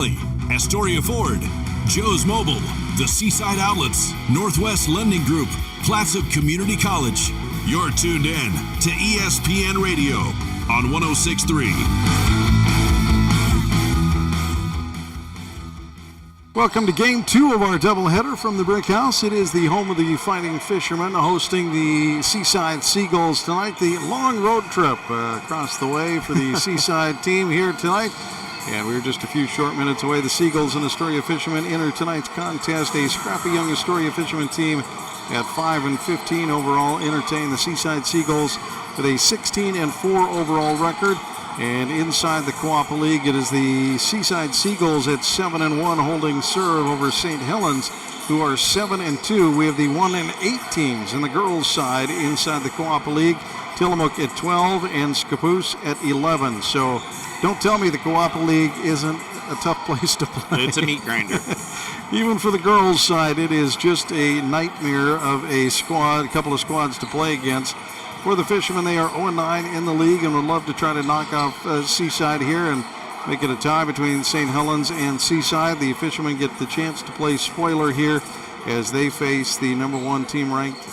Astoria Ford, Joe's Mobile, the Seaside Outlets, Northwest Lending Group, Clatsop Community College. You're tuned in to ESPN Radio on 106.3. Welcome to Game 2 of our doubleheader from the Brick House. It is the home of the Fighting Fishermen hosting the Seaside Seagulls tonight. The long road trip across the way for the Seaside team here tonight. And we're just a few short minutes away. The Seagulls and Astoria Fishermen enter tonight's contest. A scrappy young Astoria Fishermen team at 5-15 overall entertain the Seaside Seagulls with a 16-4 overall record. And inside the Co-op League, it is the Seaside Seagulls at 7-1 holding serve over St. Helens, who are 7-2. We have the 1-8 teams in the girls' side inside the Co-op League. Tillamook at 12 and Scappoose at 11. So don't tell me the Co-op League isn't a tough place to play. It's a meat grinder. Even for the girls' side, it is just a nightmare of a squad, a couple of squads to play against. For the Fishermen, they are 0-9 in the league and would love to try to knock off Seaside here and make it a tie between St. Helens and Seaside. The Fishermen get the chance to play spoiler here as they face the number one team ranked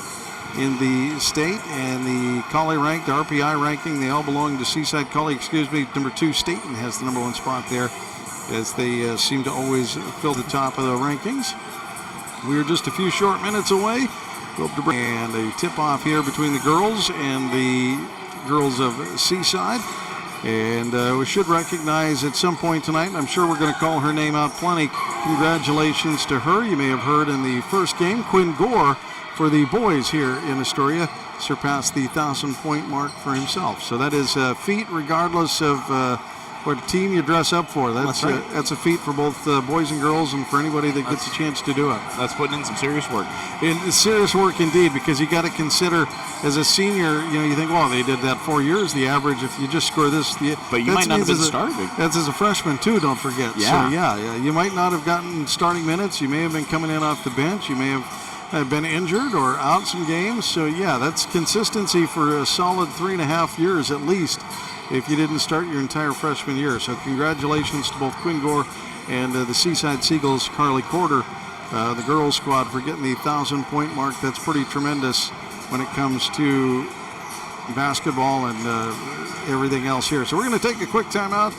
in the state and the Collie ranked, the RPI ranking. They all belong to Seaside. Collie, number 2 Staten has the number 1 spot there as they seem to always fill the top of the rankings. We are just a few short minutes away. And a tip-off here between the girls and the girls of Seaside. And we should recognize at some point tonight, and I'm sure we're going to call her name out plenty. Congratulations to her. You may have heard in the first game, Quinn Gore for the boys here in Astoria surpassed the 1,000-point mark for himself. So that is a feat regardless of what team you dress up for. That's right. That's a feat for both boys and girls and for anybody that gets a chance to do it. That's putting in some serious work. Serious work indeed, because you got to consider as a senior, you think, well, they did that 4 years, the average, if you just score this. But you might not have been starting. That's as a freshman too, don't forget. Yeah. So yeah, you might not have gotten starting minutes. You may have been coming in off the bench. You may have been injured or out some games. So yeah, that's consistency for a solid 3.5 years at least, if you didn't start your entire freshman year. So congratulations to both Quinn Gore and the Seaside Seagulls, Carly Corder, the girls squad, for getting the 1,000-point mark. That's pretty tremendous when it comes to basketball and everything else here. So we're going to take a quick timeout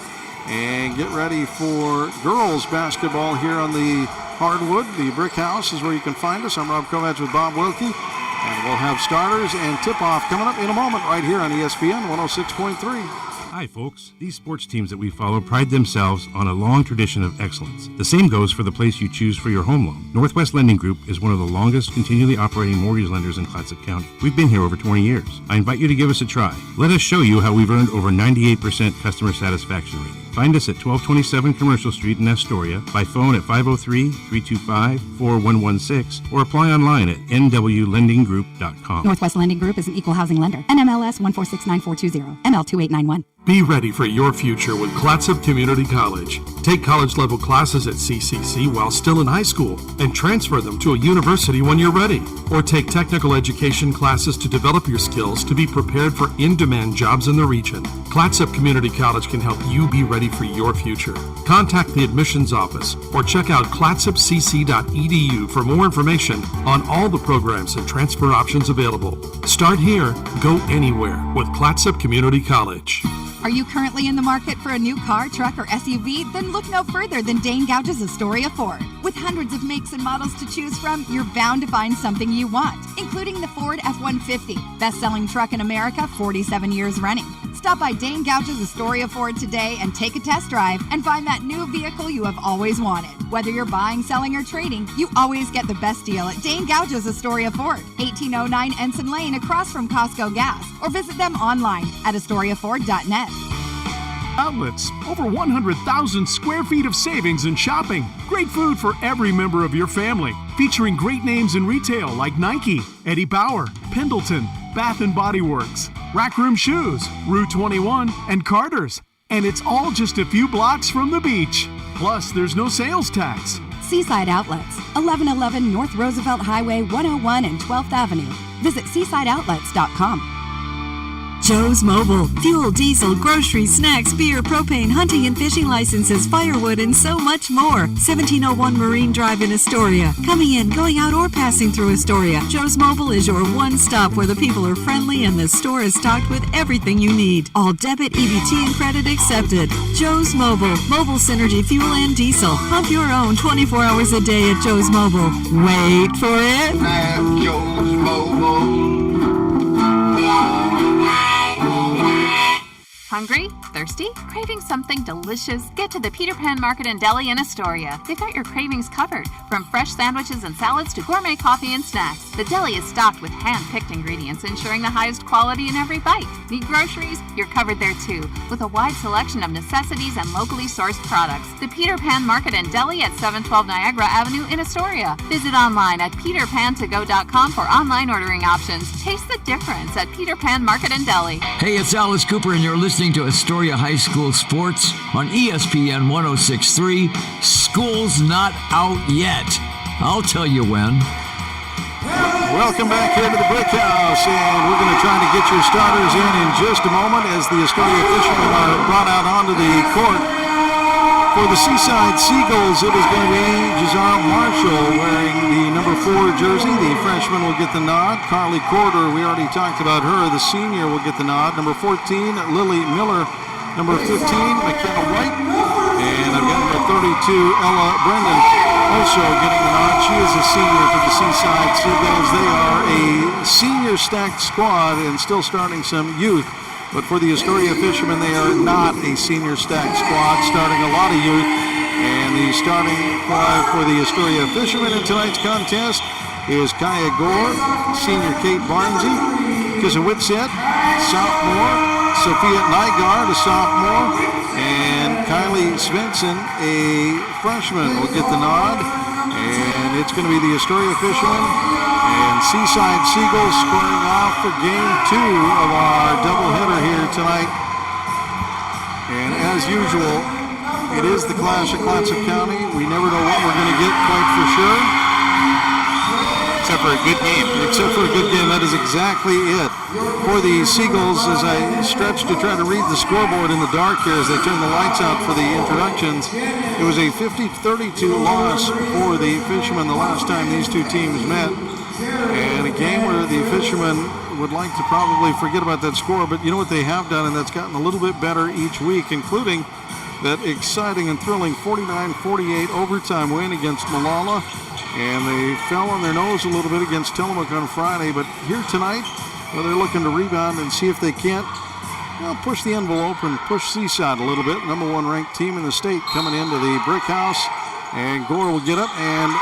and get ready for girls basketball here on the hardwood. The Brick House is where you can find us. I'm Rob Kovacs with Bob Wilkie. And we'll have starters and tip-off coming up in a moment right here on ESPN 106.3. Hi, folks. These sports teams that we follow pride themselves on a long tradition of excellence. The same goes for the place you choose for your home loan. Northwest Lending Group is one of the longest continually operating mortgage lenders in Clatsop County. We've been here over 20 years. I invite you to give us a try. Let us show you how we've earned over 98% customer satisfaction rating. Find us at 1227 Commercial Street in Astoria, by phone at 503-325-4116, or apply online at nwlendinggroup.com. Northwest Lending Group is an equal housing lender. NMLS 1469420, ML2891. Be ready for your future with Clatsop Community College. Take college-level classes at CCC while still in high school and transfer them to a university when you're ready. Or take technical education classes to develop your skills to be prepared for in-demand jobs in the region. Clatsop Community College can help you be ready for your future. Contact the admissions office or check out clatsopcc.edu for more information on all the programs and transfer options available. Start here, go anywhere with Clatsop Community College. Are you currently in the market for a new car, truck, or SUV? Then look no further than Dane Gouge's Astoria Ford. With hundreds of makes and models to choose from, you're bound to find something you want, including the Ford F-150, best-selling truck in America, 47 years running. Stop by Dane Gouge's Astoria Ford today and take a test drive and find that new vehicle you have always wanted. Whether you're buying, selling, or trading, you always get the best deal at Dane Gouge's Astoria Ford, 1809 Ensign Lane across from Costco Gas, or visit them online at astoriaford.net. Outlets, over 100,000 square feet of savings and shopping. Great food for every member of your family. Featuring great names in retail like Nike, Eddie Bauer, Pendleton, Bath & Body Works, Rack Room Shoes, Rue 21, and Carter's. And it's all just a few blocks from the beach. Plus, there's no sales tax. Seaside Outlets, 1111 North Roosevelt Highway 101 and 12th Avenue. Visit seasideoutlets.com. Joe's Mobile. Fuel, diesel, groceries, snacks, beer, propane, hunting and fishing licenses, firewood, and so much more. 1701 Marine Drive in Astoria. Coming in, going out, or passing through Astoria, Joe's Mobile is your one stop where the people are friendly and the store is stocked with everything you need. All debit, EBT, and credit accepted. Joe's Mobile. Mobile Synergy fuel and diesel. Pump your own 24 hours a day at Joe's Mobile. Wait for it. At Joe's Mobile. Hungry? Thirsty? Craving something delicious? Get to the Peter Pan Market and Deli in Astoria. They've got your cravings covered, from fresh sandwiches and salads to gourmet coffee and snacks. The deli is stocked with hand-picked ingredients, ensuring the highest quality in every bite. Need groceries? You're covered there too, with a wide selection of necessities and locally sourced products. The Peter Pan Market and Deli at 712 Niagara Avenue in Astoria. Visit online at peterpantogo.com for online ordering options. Taste the difference at Peter Pan Market and Deli. Hey, it's Alice Cooper, and you're listening to Astoria High School Sports on ESPN 106.3. School's not out yet. I'll tell you when. Welcome back here to the Brick House, and we're going to try to get your starters in just a moment as the Astoria Fishermen are brought out onto the court. For the Seaside Seagulls, it is going to be Giselle Marshall wearing the number 4 jersey. The freshman will get the nod. Carly Corder, we already talked about her. The senior will get the nod. Number 14, Lily Miller. Number 15, McKenna White. And I've got number 32, Ella Brendan, also getting the nod. She is a senior for the Seaside Seagulls. They are a senior stacked squad and still starting some youth. But for the Astoria Fishermen, they are not a senior stacked squad, starting a lot of youth. And the starting five for the Astoria Fishermen in tonight's contest is Kaya Gore, senior Kate Barnsey, Kissa Whitsett, sophomore, Sophia Nygaard, a sophomore, and Kylie Svensson, a freshman, will get the nod. And it's going to be the Astoria Fishermen and Seaside Seagulls squaring off for game 2 of our doubleheader here tonight. And as usual, it is the clash of Clatsop County. We never know what we're going to get quite for sure. Except for a good game. Except for a good game, that is exactly it. For the Seagulls, as I stretch to try to read the scoreboard in the dark here as they turn the lights out for the introductions, it was a 50-32 loss for the Fishermen the last time these two teams met. And a game where the Fishermen would like to probably forget about that score, but you know what they have done, and that's gotten a little bit better each week, including that exciting and thrilling 49-48 overtime win against Malala. And they fell on their nose a little bit against Tillamook on Friday, but here tonight, well, they're looking to rebound and see if they can't push the envelope and push Seaside a little bit. Number 1 ranked team in the state coming into the Brick House, and Gore will get up and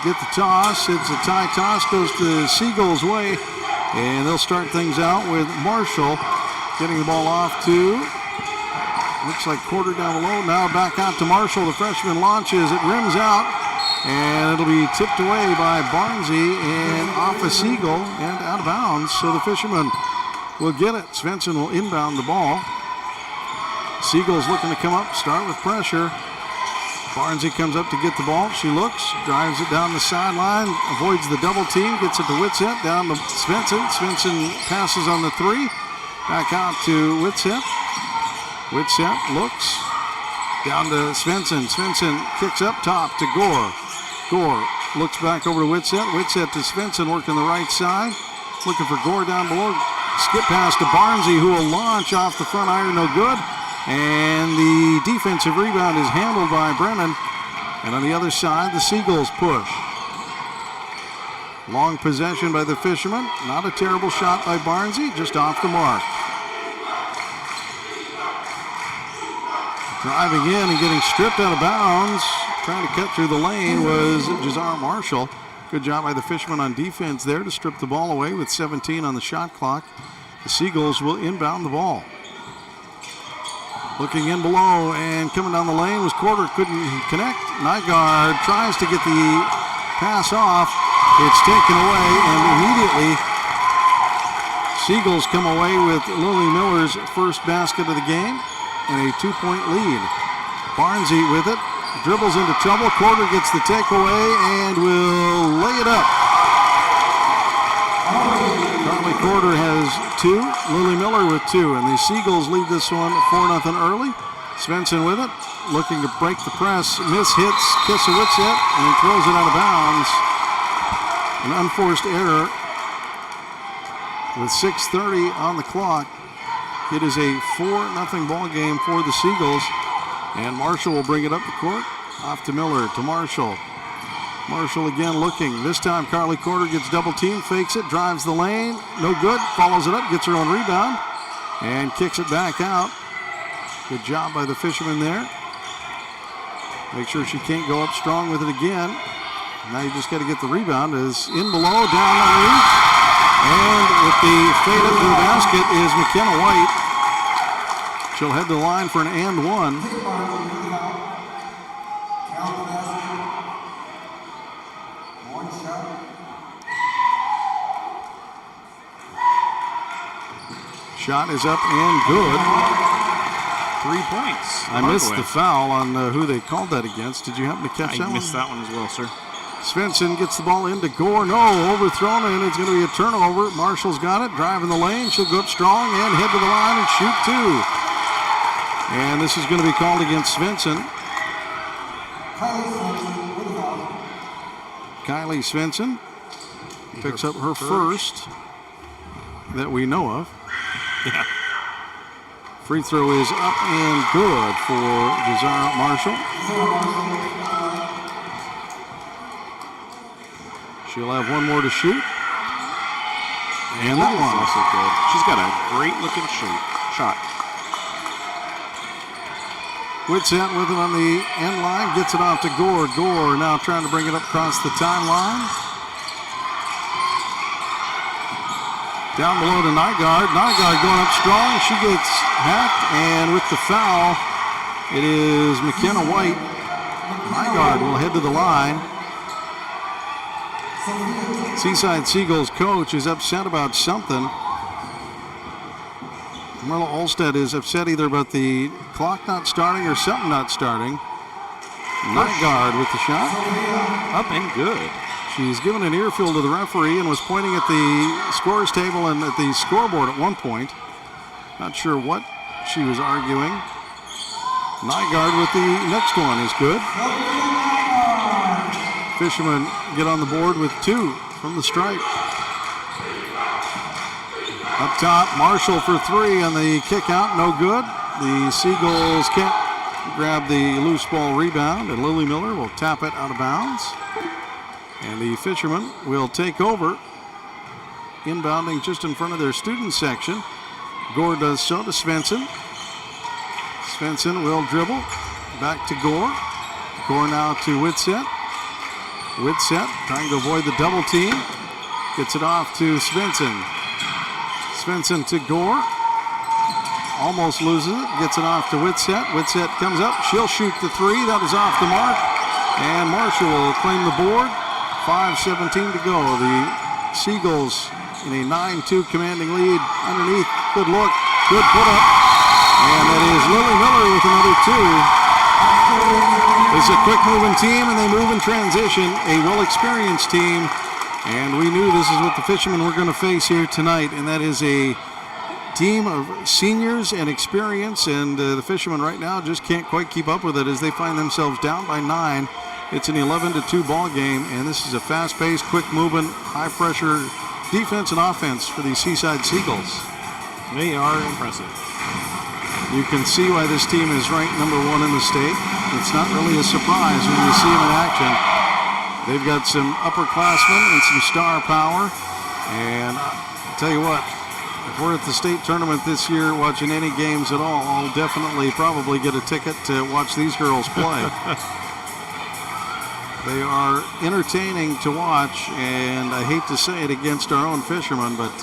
get the toss. It's a tie toss, goes to Seagulls' way, and they'll start things out with Marshall getting the ball off to, looks like Quarter down below. Now back out to Marshall. The freshman launches. It rims out, and it'll be tipped away by Barnsey and off a Seagull and out of bounds. So the Fishermen will get it. Svensson will inbound the ball. Seagulls looking to come up, start with pressure. Barnsey comes up to get the ball. She looks, drives it down the sideline, avoids the double team, gets it to Whitsett, down to Svensson. Svensson passes on the 3. Back out to Whitsett. Whitsett looks, down to Svensson. Svensson kicks up top to Gore. Gore looks back over to Whitsett. Whitsett to Svensson working the right side. Looking for Gore down below. Skip pass to Barnsey, who will launch off the front iron, no good. And the defensive rebound is handled by Brennan. And on the other side, the Seagulls push. Long possession by the Fishermen. Not a terrible shot by Barnsey, just off the mark. Driving in and getting stripped out of bounds, trying to cut through the lane, was Giselle Marshall. Good job by the Fishermen on defense there to strip the ball away with 17 on the shot clock. The Seagulls will inbound the ball. Looking in below and coming down the lane was Quarter, couldn't connect. Nygaard tries to get the pass off. It's taken away, and immediately Seagulls come away with Lily Miller's first basket of the game and a 2-point lead. Barnsey with it, dribbles into trouble. Quarter gets the takeaway and will lay it up. Carly Carly Corder has 2, Lily Miller with 2, and the Seagulls lead this one 4-0 early. Svensson with it, looking to break the press, hits Kisowitset, and throws it out of bounds. An unforced error with 6:30 on the clock. It is a 4-0 ball game for the Seagulls, and Marshall will bring it up the court. Off to Miller, to Marshall. Marshall again looking. This time Carly Corder gets double teamed, fakes it, drives the lane. No good. Follows it up, gets her own rebound, and kicks it back out. Good job by the Fishermen there. Make sure she can't go up strong with it again. Now you just got to get the rebound. Is in below, down underneath. And with the fade up to the basket is McKenna White. She'll head to the line for an and one. Shot is up and good. 3 points. I missed the foul on who they called that against. Did you happen to catch that one? I missed that one as well, sir. Svensson gets the ball into Gore. No, overthrown, and it's going to be a turnover. Marshall's got it, driving the lane. She'll go up strong and head to the line and shoot 2. And this is going to be called against Svensson. Kylie Svensson picks up her first that we know of. Yeah. Free throw is up and good for Jazara Marshall. She'll have one more to shoot. And that one also good. She's got a great looking shot. Whitsett with it on the end line, gets it off to Gore. Gore now trying to bring it up across the timeline. Down below to Nygaard. Nygaard going up strong. She gets hacked, and with the foul, it is McKenna White. Nygaard will head to the line. Seaside Seagulls coach is upset about something. Marla Olstead is upset either about the clock not starting or something not starting. Nygaard with the shot. Up and good. She's given an earful to the referee and was pointing at the scorer's table and at the scoreboard at one point. Not sure what she was arguing. Nygaard with the next one is good. Fishermen get on the board with 2 from the stripe. Up top, Marshall for 3 on the kick out, no good. The Seagulls can't grab the loose ball rebound, and Lily Miller will tap it out of bounds. And the Fishermen will take over, inbounding just in front of their student section. Gore does so to Svensson. Svensson will dribble back to Gore. Gore now to Whitsett. Whitsett trying to avoid the double team. Gets it off to Svensson. Svensson to Gore. Almost loses it. Gets it off to Whitsett. Whitsett comes up. She'll shoot the 3. That is off the mark. And Marshall will claim the board. 5:17 to go. The Seagulls in a 9-2 commanding lead. Underneath, good look, good put up. And that is Lily Miller with another 2. It's a quick moving team and they move in transition. A well-experienced team. And we knew this is what the Fishermen were going to face here tonight. And that is a team of seniors and experience. And the Fishermen right now just can't quite keep up with it as they find themselves down by 9. It's an 11-2 ball game, and this is a fast-paced, quick-moving, high-pressure defense and offense for the Seaside Seagulls. They are impressive. You can see why this team is ranked number 1 in the state. It's not really a surprise when you see them in action. They've got some upperclassmen and some star power, and I'll tell you what, if we're at the state tournament this year watching any games at all, I'll definitely probably get a ticket to watch these girls play. They are entertaining to watch, and I hate to say it against our own Fishermen, but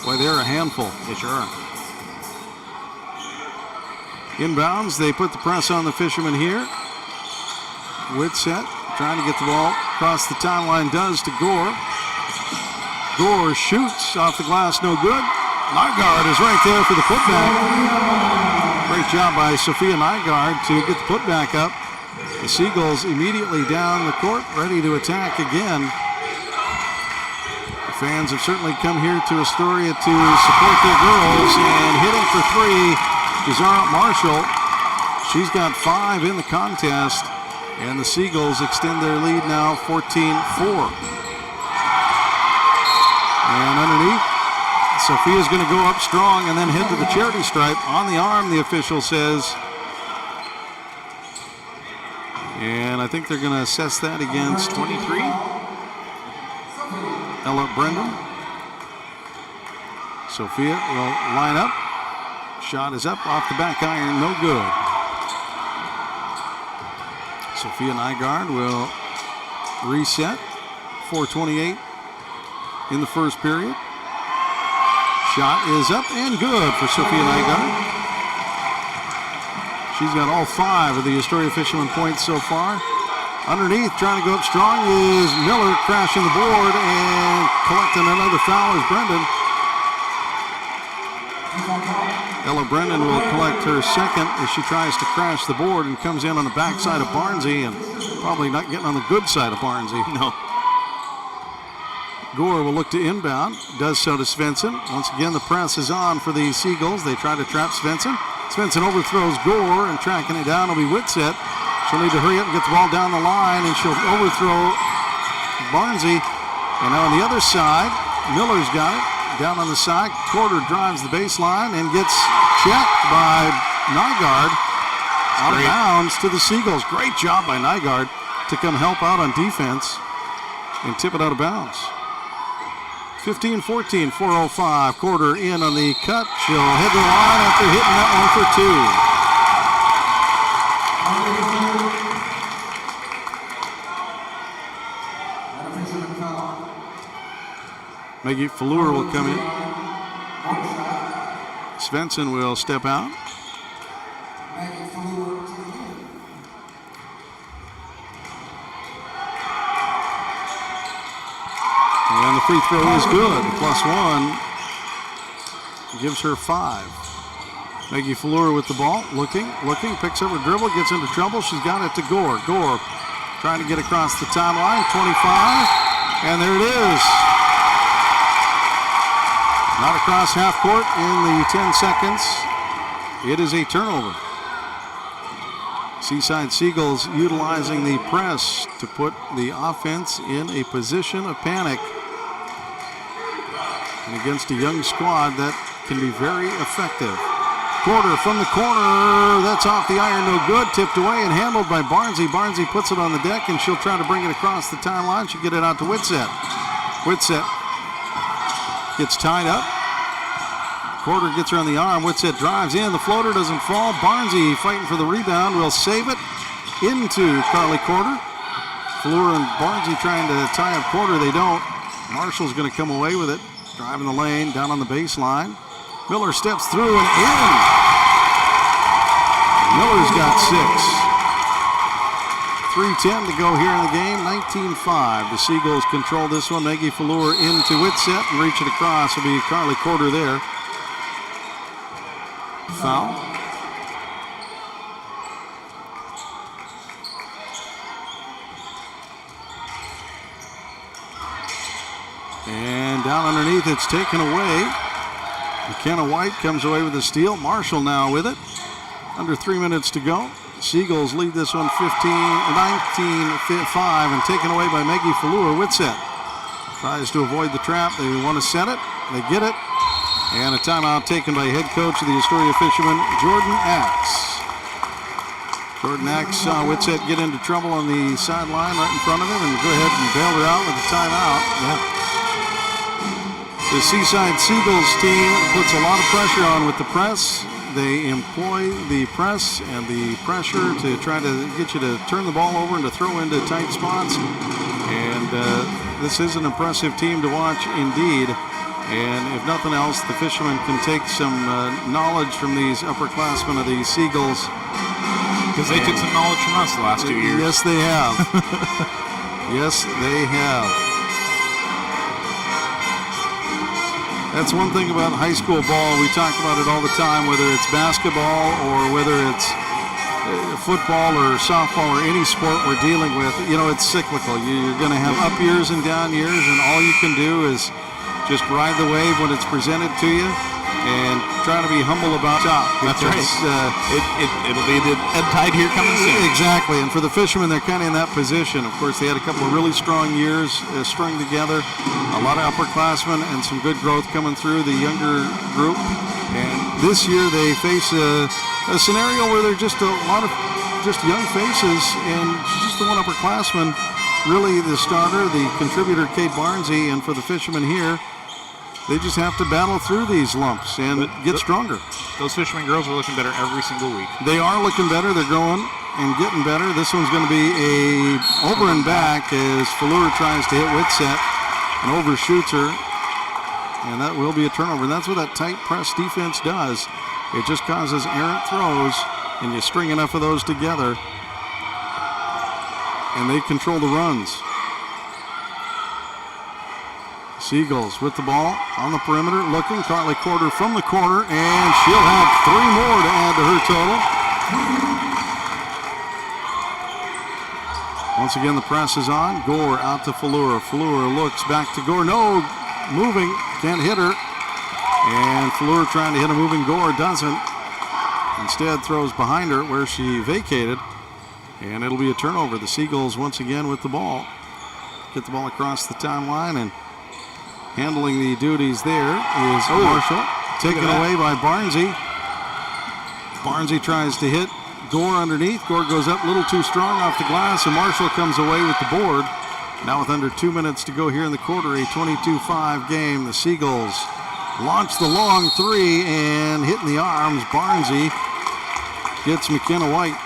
boy, they're a handful. They sure are. Inbounds, they put the press on the Fishermen here. Whitsett trying to get the ball across the timeline, does to Gore. Gore shoots off the glass, no good. Nygaard is right there for the putback. Great job by Sophia Nygaard to get the putback up. The Seagulls immediately down the court, ready to attack again. The Fans have certainly come here to Astoria to support their girls, and hitting for three is Marshall. She's got 5 in the contest, and the Seagulls extend their lead now 14-4. And underneath, Sophia's going to go up strong and then head to the charity stripe. On the arm, the official says. And I think they're going to assess that against 23. Ella Brendan. Sophia will line up. Shot is up off the back iron, no good. Sophia Nygaard will reset. 4:28 in the first period. Shot is up and good for Sophia Nygaard. She's got all 5 of the Astoria Fishermen points so far. Underneath, trying to go up strong, is Miller, crashing the board and collecting another foul is Brendan. Ella Brendan will collect her second as she tries to crash the board and comes in on the backside of Barnsey, and probably not getting on the good side of Barnsey. No. Gore will look to inbound, does so to Svensson. Once again, the press is on for the Seagulls. They try to trap Svensson. Svensson overthrows Gore, and tracking it down will be Whitsett. She'll need to hurry up and get the ball down the line, and she'll overthrow Barnsey. And now on the other side, Miller's got it. Down on the side, Corder drives the baseline and gets checked by Nygaard. Out of bounds to the Seagulls. Great job by Nygaard to come help out on defense and tip it out of bounds. 15-14, 4:05. Corder in on the cut. She'll head to the line after hitting that one for 2. Maggie Fallure will come in. Svensson will step out. And the free throw is good. +1 gives her 5. Maggie Fallure with the ball, looking, picks up her dribble, gets into trouble. She's got it to Gore. Gore trying to get across the timeline. 25, and there it is. Not across half court in the 10 seconds. It is a turnover. Seaside Seagulls utilizing the press to put the offense in a position of panic. And against a young squad, that can be very effective. Corder from the corner. That's off the iron, no good. Tipped away and handled by Barnsey. Barnsey puts it on the deck, and she'll try to bring it across the timeline. She'll get it out to Whitsett. Whitsett gets tied up. Corder gets her on the arm. Whitsett drives in. The floater doesn't fall. Barnsey fighting for the rebound. Will save it into Carly Corder. Fallure and Barnsey trying to tie up Corder. They don't. Marshall's going to come away with it. Driving the lane, down on the baseline. Miller steps through and in. Miller's got 6. 3:10 to go here in the game. 19-5. The Seagulls control this one. Maggie Fallure into Whitsett and reach it across. Will be Carly Corder there. Foul. And down underneath, it's taken away. McKenna White comes away with the steal. Marshall now with it. Under 3 minutes to go. Seagulls lead this one 19-5 and taken away by Maggie Fallure. Whitsett tries to avoid the trap. They want to set it. They get it. And a timeout taken by head coach of the Astoria Fishermen, Jordan Axe. Jordan Axe saw Whitsett get into trouble on the sideline right in front of him and go ahead and bail her out with a timeout. Yeah. The Seaside Seagulls team puts a lot of pressure on with the press. They employ the press and the pressure to try to get you to turn the ball over and to throw into tight spots. And this is an impressive team to watch indeed. And if nothing else, the Fishermen can take some knowledge from these upperclassmen of the Seagulls. Because they took some knowledge from us the last 2 years. Yes, they have. Yes, they have. That's one thing about high school ball. We talk about it all the time, whether it's basketball or whether it's football or softball or any sport we're dealing with. You know, it's cyclical. You're going to have up years and down years, and all you can do is Just ride the wave when it's presented to you and try to be humble about it. That's right. It'll be the ebb tide here coming soon. Exactly. And for the Fishermen, they're kind of in that position. Of course, they had a couple of really strong years strung together. A lot of upperclassmen and some good growth coming through the younger group. And this year they face a scenario where they're just a lot of just young faces and just the one upperclassman, really the starter, the contributor, Kate Barnsey. And for the Fishermen here, they just have to battle through these lumps and get stronger. Those Fishermen girls are looking better every single week. They are looking better. They're growing and getting better. This one's going to be a over and back as Fleur tries to hit Whitsett and overshoots her. And that will be a turnover. And that's what that tight press defense does. It just causes errant throws, and you string enough of those together, and they control the runs. Seagulls with the ball on the perimeter, looking. Carly Corder from the corner, and she'll have 3 more to add to her total. Once again, the press is on. Gore out to Fleur. Fleur looks back to Gore. No, moving, can't hit her. And Fleur trying to hit a moving Gore, doesn't. Instead throws behind her where she vacated. And it'll be a turnover. The Seagulls once again with the ball. Get the ball across the timeline, and handling the duties there is Marshall. Taken away by Barnsey. Barnsey tries to hit Gore underneath. Gore goes up a little too strong off the glass, and Marshall comes away with the board. Now with under 2 minutes to go here in the quarter, a 22-5 game. The Seagulls launch the long 3 and hitting the arms. Barnsey gets McKenna White.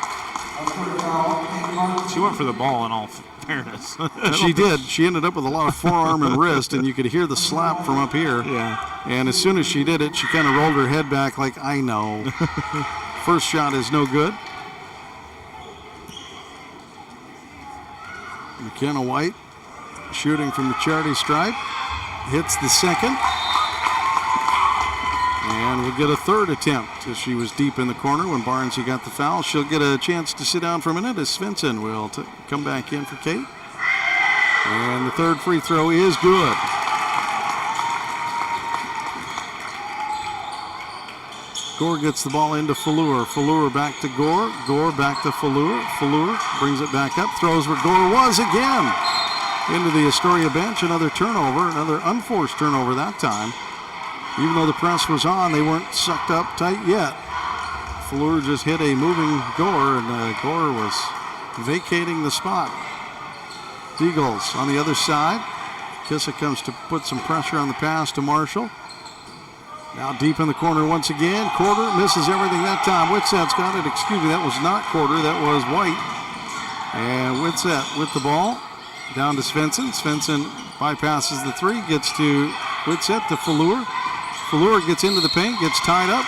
She went for the ball in all fairness. She did. She ended up with a lot of forearm and wrist, and you could hear the slap from up here. Yeah. And as soon as she did it, she kind of rolled her head back like, I know. First shot is no good. McKenna White shooting from the charity stripe. Hits the second. And we'll get a third attempt as she was deep in the corner when Barnsey got the foul. She'll get a chance to sit down for a minute as Svensson will come back in for Kate. And the third free throw is good. Gore gets the ball into Fleur. Fleur back to Gore. Gore back to Fleur. Fleur brings it back up. Throws where Gore was again. Into the Astoria bench. Another turnover. Another unforced turnover that time. Even though the press was on, they weren't sucked up tight yet. Fleur just hit a moving Gore, and Gore was vacating the spot. Seagulls on the other side. Kissa comes to put some pressure on the pass to Marshall. Now deep in the corner once again. Corder misses everything that time. Whitsett's got it. Excuse me, that was not Corder. That was White. And Whitsett with the ball. Down to Svensson. Svensson bypasses the 3. Gets to Whitsett to Fleur. Fleur gets into the paint. Gets tied up.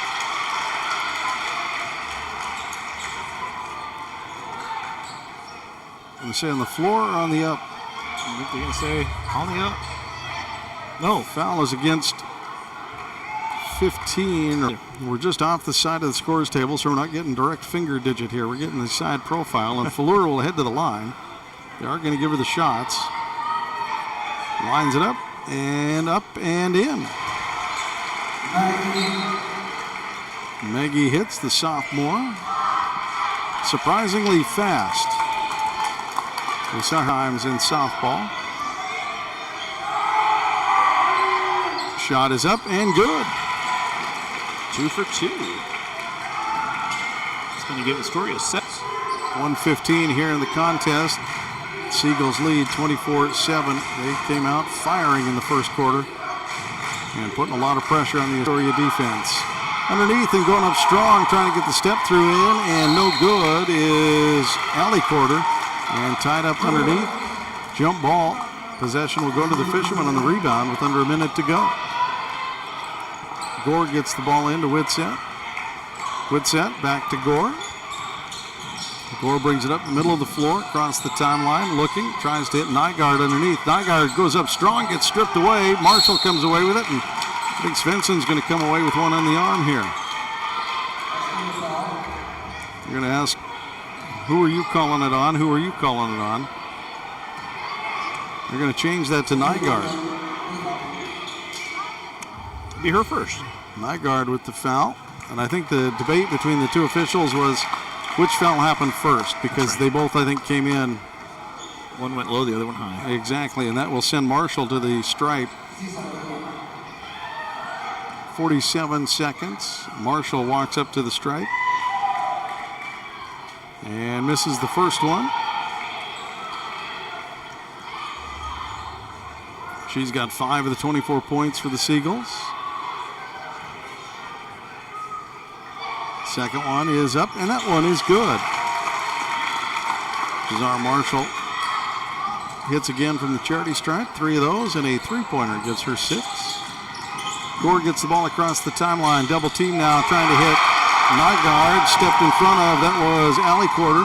I'm going to say on the floor or on the up? I think they're going to say on the up. No, foul is against 15. We're just off the side of the scores table, so we're not getting direct finger digit here. We're getting the side profile, and Fleur will head to the line. They are going to give her the shots. Lines it up and in. Maggie hits, the sophomore. Surprisingly fast. We saw times in softball. Shot is up and good. 2 for 2. It's going to give Astoria 6. 1:15 here in the contest. Seagulls lead 24-7. They came out firing in the first quarter and putting a lot of pressure on the Astoria defense. Underneath and going up strong, trying to get the step through in, and no good is Allie Corder. And tied up underneath. Jump ball. Possession will go to the Fishermen on the rebound with under a minute to go. Gore gets the ball into Whitsett. Whitsett back to Gore. Gore brings it up in the middle of the floor, across the timeline, looking, tries to hit Nygaard underneath. Nygaard goes up strong, gets stripped away. Marshall comes away with it, and I think Svensson's going to come away with one on the arm here. You're going to ask, who are you calling it on? Who are you calling it on? They're going to change that to Nygaard. be her first. Nygaard with the foul. And I think the debate between the two officials was which foul happened first, because they both, I think, came in. One went low, the other one high. Exactly, and that will send Marshall to the stripe. 47 seconds. Marshall walks up to the stripe and misses the first one. She's got 5 of the 24 points for the Seagulls. Second one is up, and that one is good. Jazar Marshall hits again from the charity stripe. 3 of those, and a three-pointer gives her 6. Gore gets the ball across the timeline. Double team now, trying to hit Nygaard. Stepped in front of, that was Allie Quarter.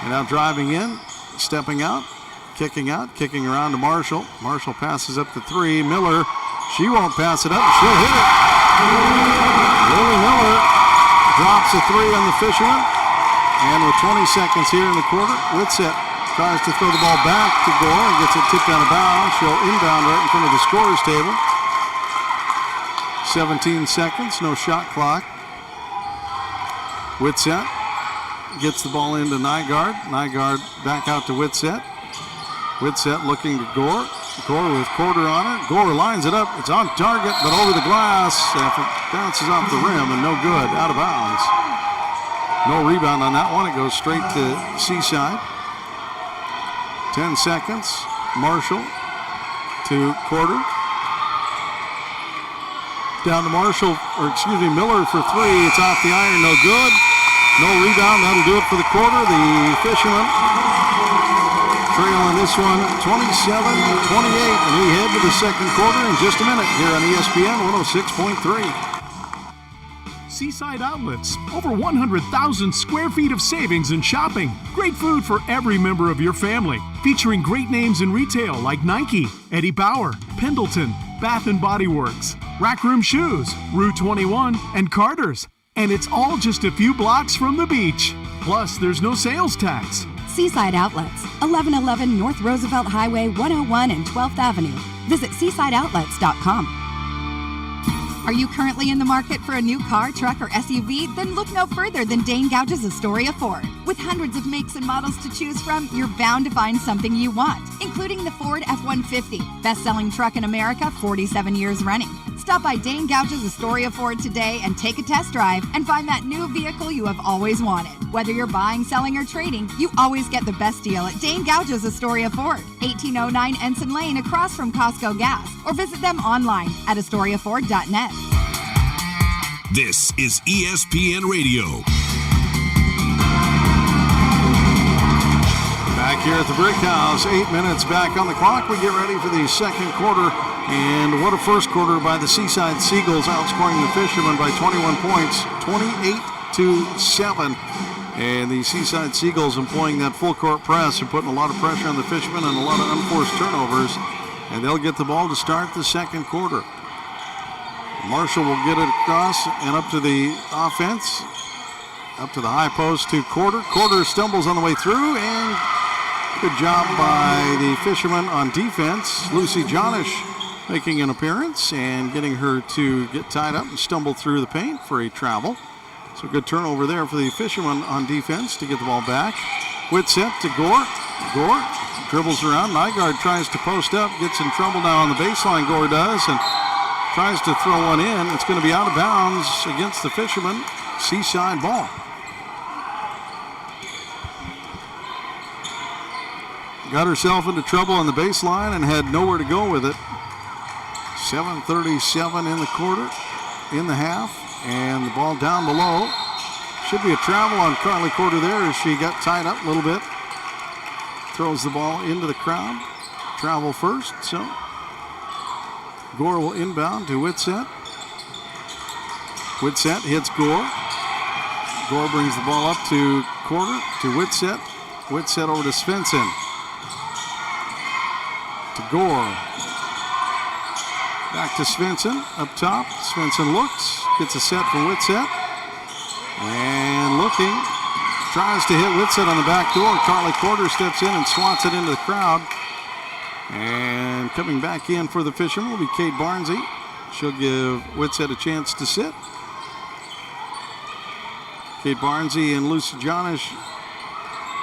And now driving in, stepping out, kicking around to Marshall. Marshall passes up the 3. Miller, she won't pass it up. She'll hit it. Lily Miller drops a 3 on the Fishermen. And with 20 seconds here in the quarter, Whitsett tries to throw the ball back to Gore and gets it tipped out of bounds. She'll inbound right in front of the scorer's table. 17 seconds, no shot clock. Whitsett gets the ball into Nygaard. Nygaard back out to Whitsett. Whitsett looking to Gore. Gore with Quarter on her. Gore lines it up. It's on target, but over the glass. It bounces off the rim and no good. Out of bounds. No rebound on that one. It goes straight to Seaside. 10 seconds. Marshall to Quarter. Down to Marshall, Miller for 3. It's off the iron, no good. No rebound. That'll do it for the quarter. The Fishermen trail in this one 27-28, and we head to the second quarter in just a minute here on ESPN 106.3. Seaside Outlets. Over 100,000 square feet of savings and shopping. Great food for every member of your family. Featuring great names in retail like Nike, Eddie Bauer, Pendleton, Bath & Body Works, Rack Room Shoes, Rue 21, and Carter's. And it's all just a few blocks from the beach. Plus, there's no sales tax. Seaside Outlets, 1111 North Roosevelt Highway 101 and 12th Avenue. Visit seasideoutlets.com. Are you currently in the market for a new car, truck, or SUV? Then look no further than Dane Gouge's Astoria Ford. With hundreds of makes and models to choose from, you're bound to find something you want, including the Ford F-150, best-selling truck in America 47 years running. Stop by Dane Gouge's Astoria Ford today and take a test drive and find that new vehicle you have always wanted. Whether you're buying, selling, or trading, you always get the best deal at Dane Gouge's Astoria Ford, 1809 Ensign Lane across from Costco Gas, or visit them online at AstoriaFord.net. This is ESPN Radio. Back here at the Brick House, 8 minutes back on the clock. We get ready for the second quarter. And what a first quarter by the Seaside Seagulls, outscoring the Fishermen by 21 points, 28-7. And the Seaside Seagulls employing that full court press and putting a lot of pressure on the Fishermen and a lot of unforced turnovers. And they'll get the ball to start the second quarter. Marshall will get it across and up to the offense. Up to the high post to Quarter. Quarter stumbles on the way through, and good job by the Fishermen on defense. Lucy Jonish making an appearance and getting her to get tied up and stumble through the paint for a travel. So good turnover there for the Fishermen on defense to get the ball back. Whitsett to Gore. Gore dribbles around. Nygaard tries to post up, gets in trouble now on the baseline, Gore does, and tries to throw one in. It's going to be out of bounds against the Fishermen. Seaside ball. Got herself into trouble on the baseline and had nowhere to go with it. 7:37 in the quarter, in the half, and the ball down below. Should be a travel on Carly Quarter there as she got tied up a little bit. Throws the ball into the crowd. Travel first, so Gore will inbound to Whitsett. Whitsett hits Gore. Gore brings the ball up to Quarter, to Whitsett. Whitsett over to Svensson. To Gore. Back to Svensson, up top. Svensson looks, gets a set for Whitsett. And looking, tries to hit Whitsett on the back door. Carly Quarter steps in and swats it into the crowd. And coming back in for the Fishermen will be Kate Barnsey. She'll give Whitsett a chance to sit. Kate Barnsey and Lucy Jonish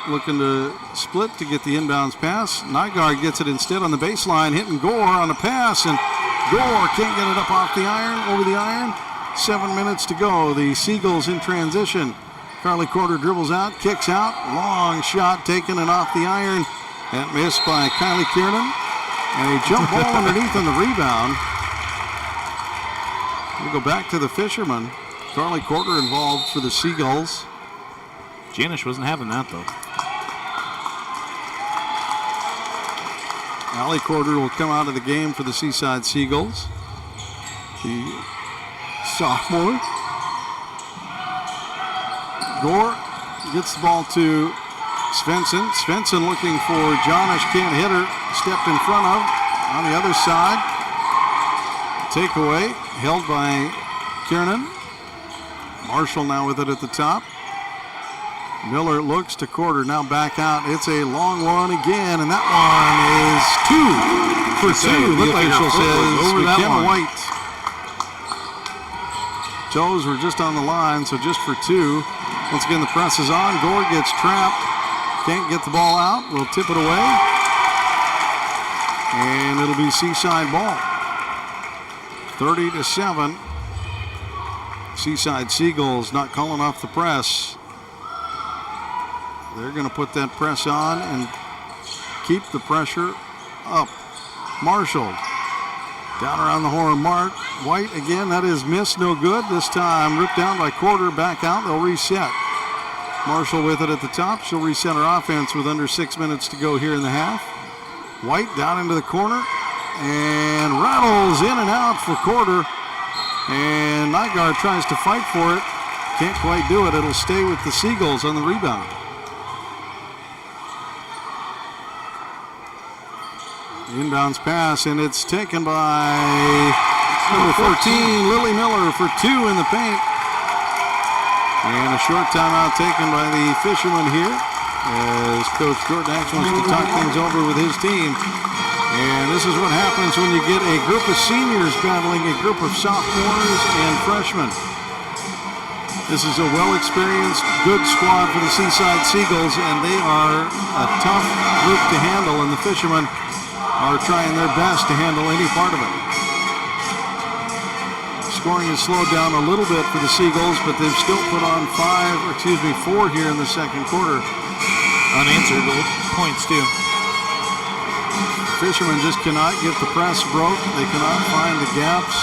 looking to split to get the inbounds pass. Nygaard gets it instead on the baseline, hitting Gore on a pass, and Gore can't get it up off the iron, over the iron. 7 minutes to go. The Seagulls in transition. Carly Corder dribbles out, kicks out, long shot taken and off the iron. That missed by Kylie Kiernan. And a jump ball underneath on the rebound. We go back to the Fishermen. Carly Corder involved for the Seagulls. Janish wasn't having that, though. Allie Corder will come out of the game for the Seaside Seagulls. The sophomore. Gore gets the ball to Svensson. Svensson looking for Jonish, can't hit her. Stepped in front of. On the other side. Takeaway held by Kiernan. Marshall now with it at the top. Miller looks to Corder, now back out. It's a long one again, and that one is 2 for 2. The official says McKenna White. Toes were just on the line, so just for 2. Once again, the press is on. Gore gets trapped. Can't get the ball out. We'll tip it away. And it'll be Seaside ball. 30-7. Seaside Seagulls not calling off the press. They're going to put that press on and keep the pressure up. Marshall down around the horn. Mark White again. That is missed. No good. This time ripped down by Corder. Back out. They'll reset. Marshall with it at the top. She'll reset her offense with under 6 minutes to go here in the half. White down into the corner and rattles in and out for Corder. And Nygaard tries to fight for it. Can't quite do it. It'll stay with the Seagulls on the rebound. Inbounds pass, and it's taken by number 14, Lily Miller, for 2 in the paint. And a short timeout taken by the Fishermen here as Coach Jordan Axe wants to talk things over with his team. And this is what happens when you get a group of seniors battling a group of sophomores and freshmen. This is a well-experienced, good squad for the Seaside Seagulls, and they are a tough group to handle, and the Fishermen are trying their best to handle any part of it. Scoring has slowed down a little bit for the Seagulls, but they've still put on 4 here in the second quarter. Unanswered points, too. Fishermen just cannot get the press broke. They cannot find the gaps.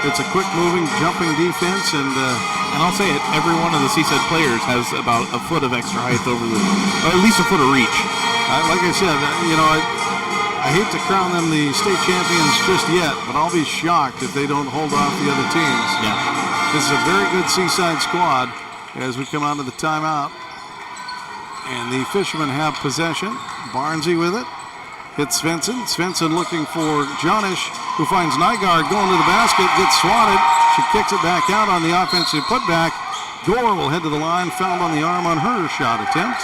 It's a quick-moving, jumping defense, and I'll say it, every one of the Seaside players has about a foot of extra height over the, or at least a foot of reach. Like I said, I hate to crown them the state champions just yet, but I'll be shocked if they don't hold off the other teams. Yeah. This is a very good Seaside squad as we come out of the timeout. And the Fishermen have possession. Barnsey with it. Hits Svensson. Svensson looking for Jonish, who finds Nygaard going to the basket, gets swatted. She kicks it back out on the offensive putback. Gore will head to the line, fouled on the arm on her shot attempt.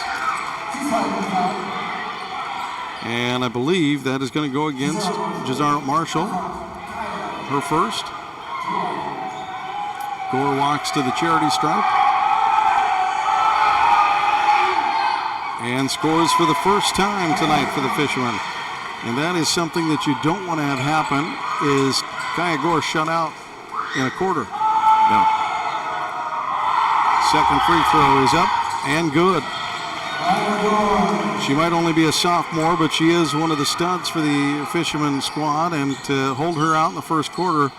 And I believe that is going to go against Jazarno Marshall. Her first. Gore walks to the charity stripe. And scores for the first time tonight for the Fishermen. And that is something that you don't want to have happen, is Kaya Gore shut out in a quarter. No. Second free throw is up and good. She might only be a sophomore, but she is one of the studs for the Fishermen squad, and to hold her out in the first quarter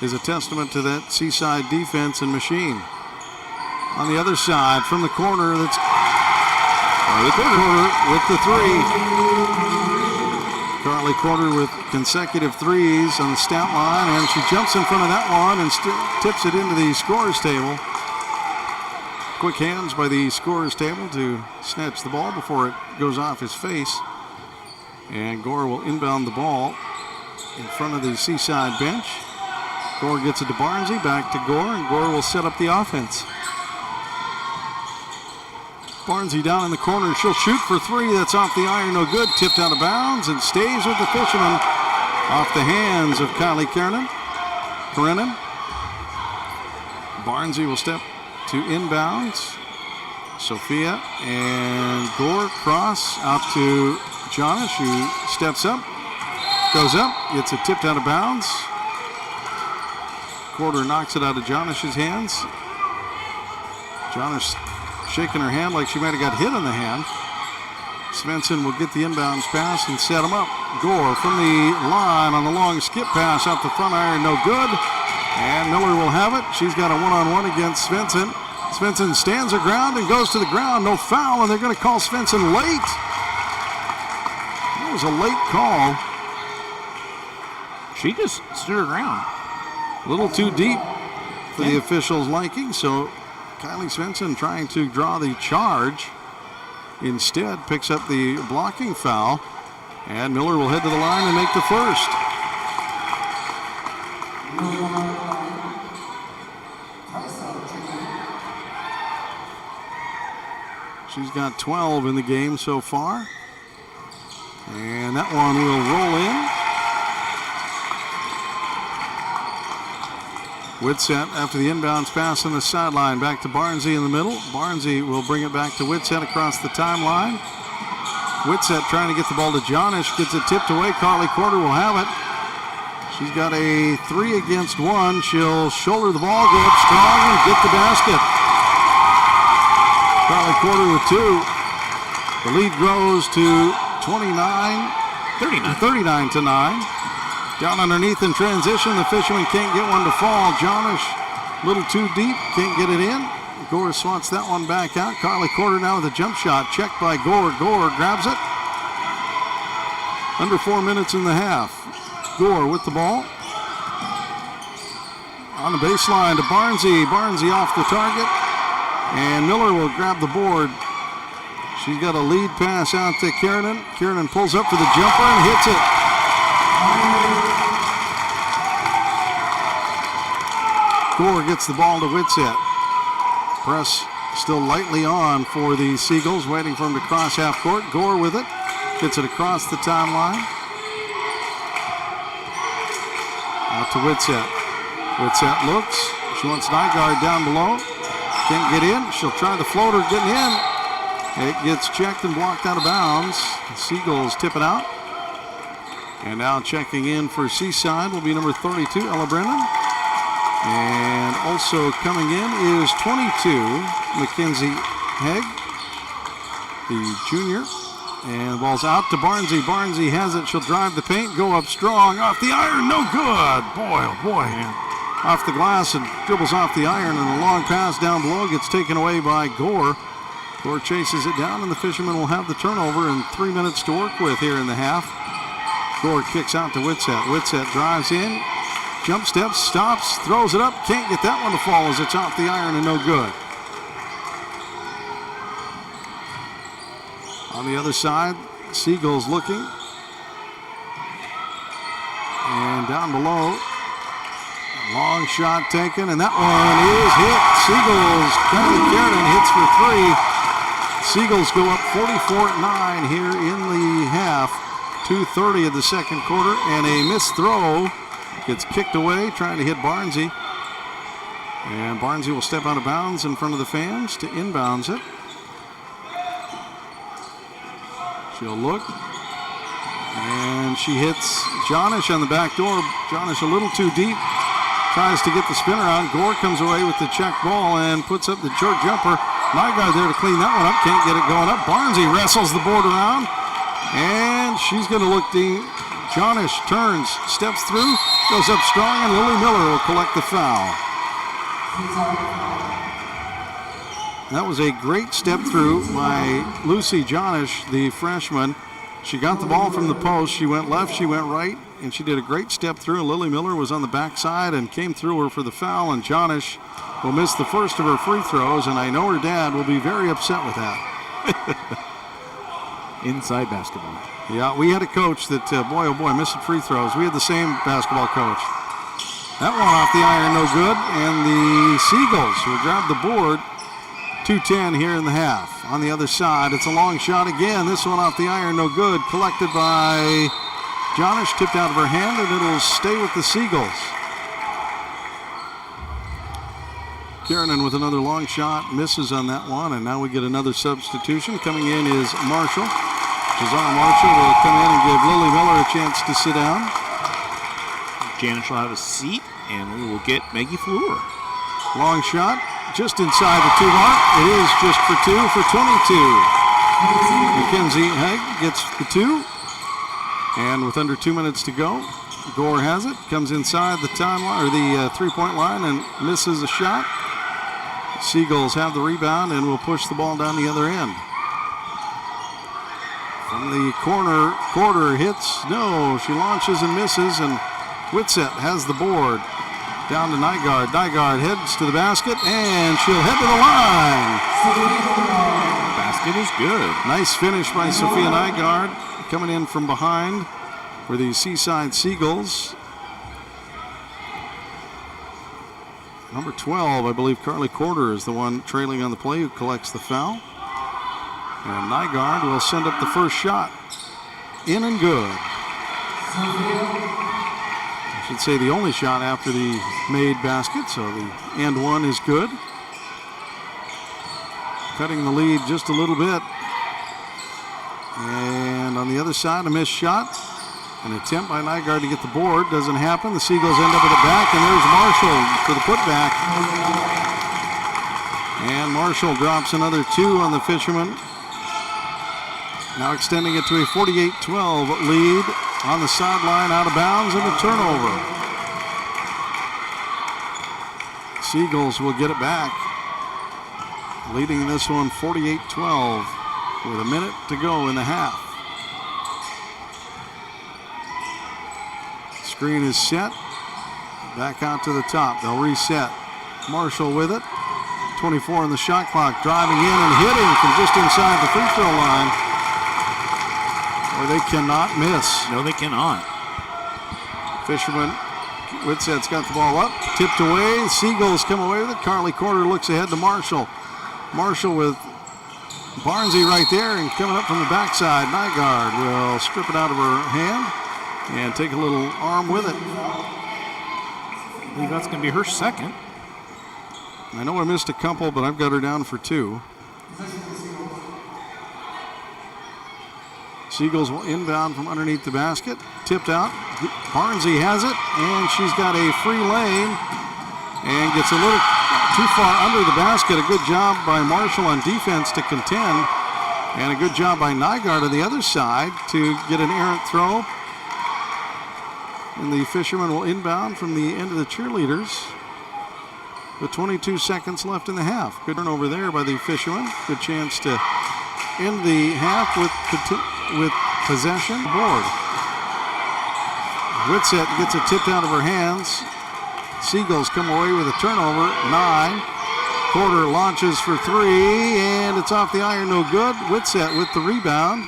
is a testament to that Seaside defense and machine. On the other side, from the corner, that's Corder with the 3. Carly Corder with consecutive threes on the stat line, and she jumps in front of that one and tips it into the scorer's table. Quick hands by the scorer's table to snatch the ball before it goes off his face. And Gore will inbound the ball in front of the Seaside bench. Gore gets it to Barnsey, back to Gore, and Gore will set up the offense. Barnsey down in the corner. She'll shoot for 3. That's off the iron. No good. Tipped out of bounds and stays with the Fishermen off the hands of Kylie Kiernan. Karenin. Barnsey will step to inbounds. Sophia and Gore cross out to Janish, who steps up, goes up, gets it tipped out of bounds. Quarter knocks it out of Janish's hands. Janish shaking her hand like she might have got hit in the hand. Svensson will get the inbounds pass and set him up. Gore from the line on the long skip pass off the front iron, no good. And Miller will have it. She's got a one-on-one against Svensson. Svensson stands her ground and goes to the ground. No foul, and they're going to call Svensson late. That was a late call. She just stood her ground. A little too deep for the officials' liking, so Kylie Svensson trying to draw the charge. Instead, picks up the blocking foul, and Miller will head to the line and make the first. She's got 12 in the game so far. And that one will roll in. Whitsett after the inbounds pass on the sideline. Back to Barnsey in the middle. Barnsey will bring it back to Whitsett across the timeline. Whitsett trying to get the ball to Janish. Gets it tipped away. Carly Quarter will have it. She's got a 3 against 1. She'll shoulder the ball, go up strong, and get the basket. Carly Quarter with 2. The lead grows to 39 to 9. Down underneath in transition, the Fishermen can't get one to fall. Janish, a little too deep, can't get it in. Gore swats that one back out. Carly Quarter now with a jump shot, checked by Gore. Gore grabs it. Under 4 minutes in the half. Gore with the ball. On the baseline to Barnsey. Barnsey off the target. And Miller will grab the board. She's got a lead pass out to Kiernan. Kiernan pulls up for the jumper and hits it. Gore gets the ball to Whitsett. Press still lightly on for the Seagulls, waiting for him to cross half court. Gore with it. Gets it across the timeline. Out to Whitsett. Whitsett looks. She wants Nygaard down below. Can't get in. She'll try the floater getting in. It gets checked and blocked out of bounds. The Seagulls tip it out. And now checking in for Seaside will be number 32, Ella Brennan. And also coming in is 22, Mackenzie Hegg, the junior. And the ball's out to Barnsey. Barnsey has it. She'll drive the paint, go up strong. Off the iron, no good. Boy, oh boy. Off the glass and dribbles off the iron. And a long pass down below gets taken away by Gore. Gore chases it down, and the Fishermen will have the turnover and 3 minutes to work with here in the half. Gore kicks out to Whitsett. Whitsett drives in. Jump steps, stops, throws it up. Can't get that one to fall as it's off the iron and no good. On the other side, Seagulls looking. And down below, long shot taken, and that one is hit. Seagulls, Kylie Kiernan hits for 3. Seagulls go up 44-9 here in the half. 2:30 of the second quarter, and a missed throw. Gets kicked away, trying to hit Barnsey. And Barnsey will step out of bounds in front of the fans to inbounds it. She'll look. And she hits Janish on the back door. Janish a little too deep. Tries to get the spinner out. Gore comes away with the check ball and puts up the short jumper. Nygaard there to clean that one up. Can't get it going up. Barnsey wrestles the board around. And she's going to look deep. Janish turns, steps through, goes up strong, and Lily Miller will collect the foul. That was a great step through by Lucy Janish, the freshman. She got the ball from the post. She went left, she went right, and she did a great step through. Lily Miller was on the backside and came through her for the foul, and Janish will miss the first of her free throws, and I know her dad will be very upset with that. Inside basketball. Yeah, we had a coach that, boy, oh boy, missing free throws. We had the same basketball coach. That one off the iron, no good. And the Seagulls will grab the board. 2:10 here in the half. On the other side, it's a long shot again. This one off the iron, no good. Collected by Janish, tipped out of her hand, and it'll stay with the Seagulls. Kiernan with another long shot, misses on that one, and now we get another substitution. Coming in is Marshall. Jazar Marshall will come in and give Lily Miller a chance to sit down. Janice will have a seat, and we will get Maggie Fleur. Long shot, just inside the 2 mark. It is just for 2 for 22. Mackenzie Haig gets the 2, and with under 2 minutes to go, Gore has it, comes inside the timeline or the 3-point line and misses a shot. Seagulls have the rebound and will push the ball down the other end. From the corner, Quarter hits. No, she launches and misses, and Whitsett has the board. Down to Nygaard. Nygaard heads to the basket, and she'll head to the line. Basket is good. Nice finish by Sophia Nygaard, coming in from behind for the Seaside Seagulls. Number 12, I believe Carly Quarter is the one trailing on the play who collects the foul. And Nygaard will send up the first shot. In and good. I should say the only shot after the made basket, so the and one is good. Cutting the lead just a little bit. And on the other side, a missed shot. An attempt by Nygaard to get the board. Doesn't happen. The Seagulls end up with it back, and there's Marshall for the putback. And Marshall drops another 2 on the Fishermen. Now extending it to a 48-12 lead on the sideline, out of bounds, and a turnover. Seagulls will get it back, leading this one 48-12 with a minute to go in the half. Screen is set. Back out to the top. They'll reset. Marshall with it. 24 on the shot clock. Driving in and hitting from just inside the free throw line. Or they cannot miss. No, they cannot. Fisherman, Whitsett's got the ball up. Tipped away. The Seagulls come away with it. Carly Quarter looks ahead to Marshall. Marshall with Barnsey right there and coming up from the backside. Nygaard will strip it out of her hand and take a little arm with it. I believe that's going to be her second. I know I missed a couple, but I've got her down for 2. Seagulls will inbound from underneath the basket. Tipped out. Barnsey has it, and she's got a free lane and gets a little too far under the basket. A good job by Marshall on defense to contend, and a good job by Nygaard on the other side to get an errant throw. And the Fishermen will inbound from the end of the cheerleaders with 22 seconds left in the half. Good turnover there by the Fishermen. Good chance to end the half with possession. Board. Whitsett gets it tipped out of her hands. Seagulls come away with a turnover. 9. Quarter launches for 3, and it's off the iron, no good. Whitsett with the rebound.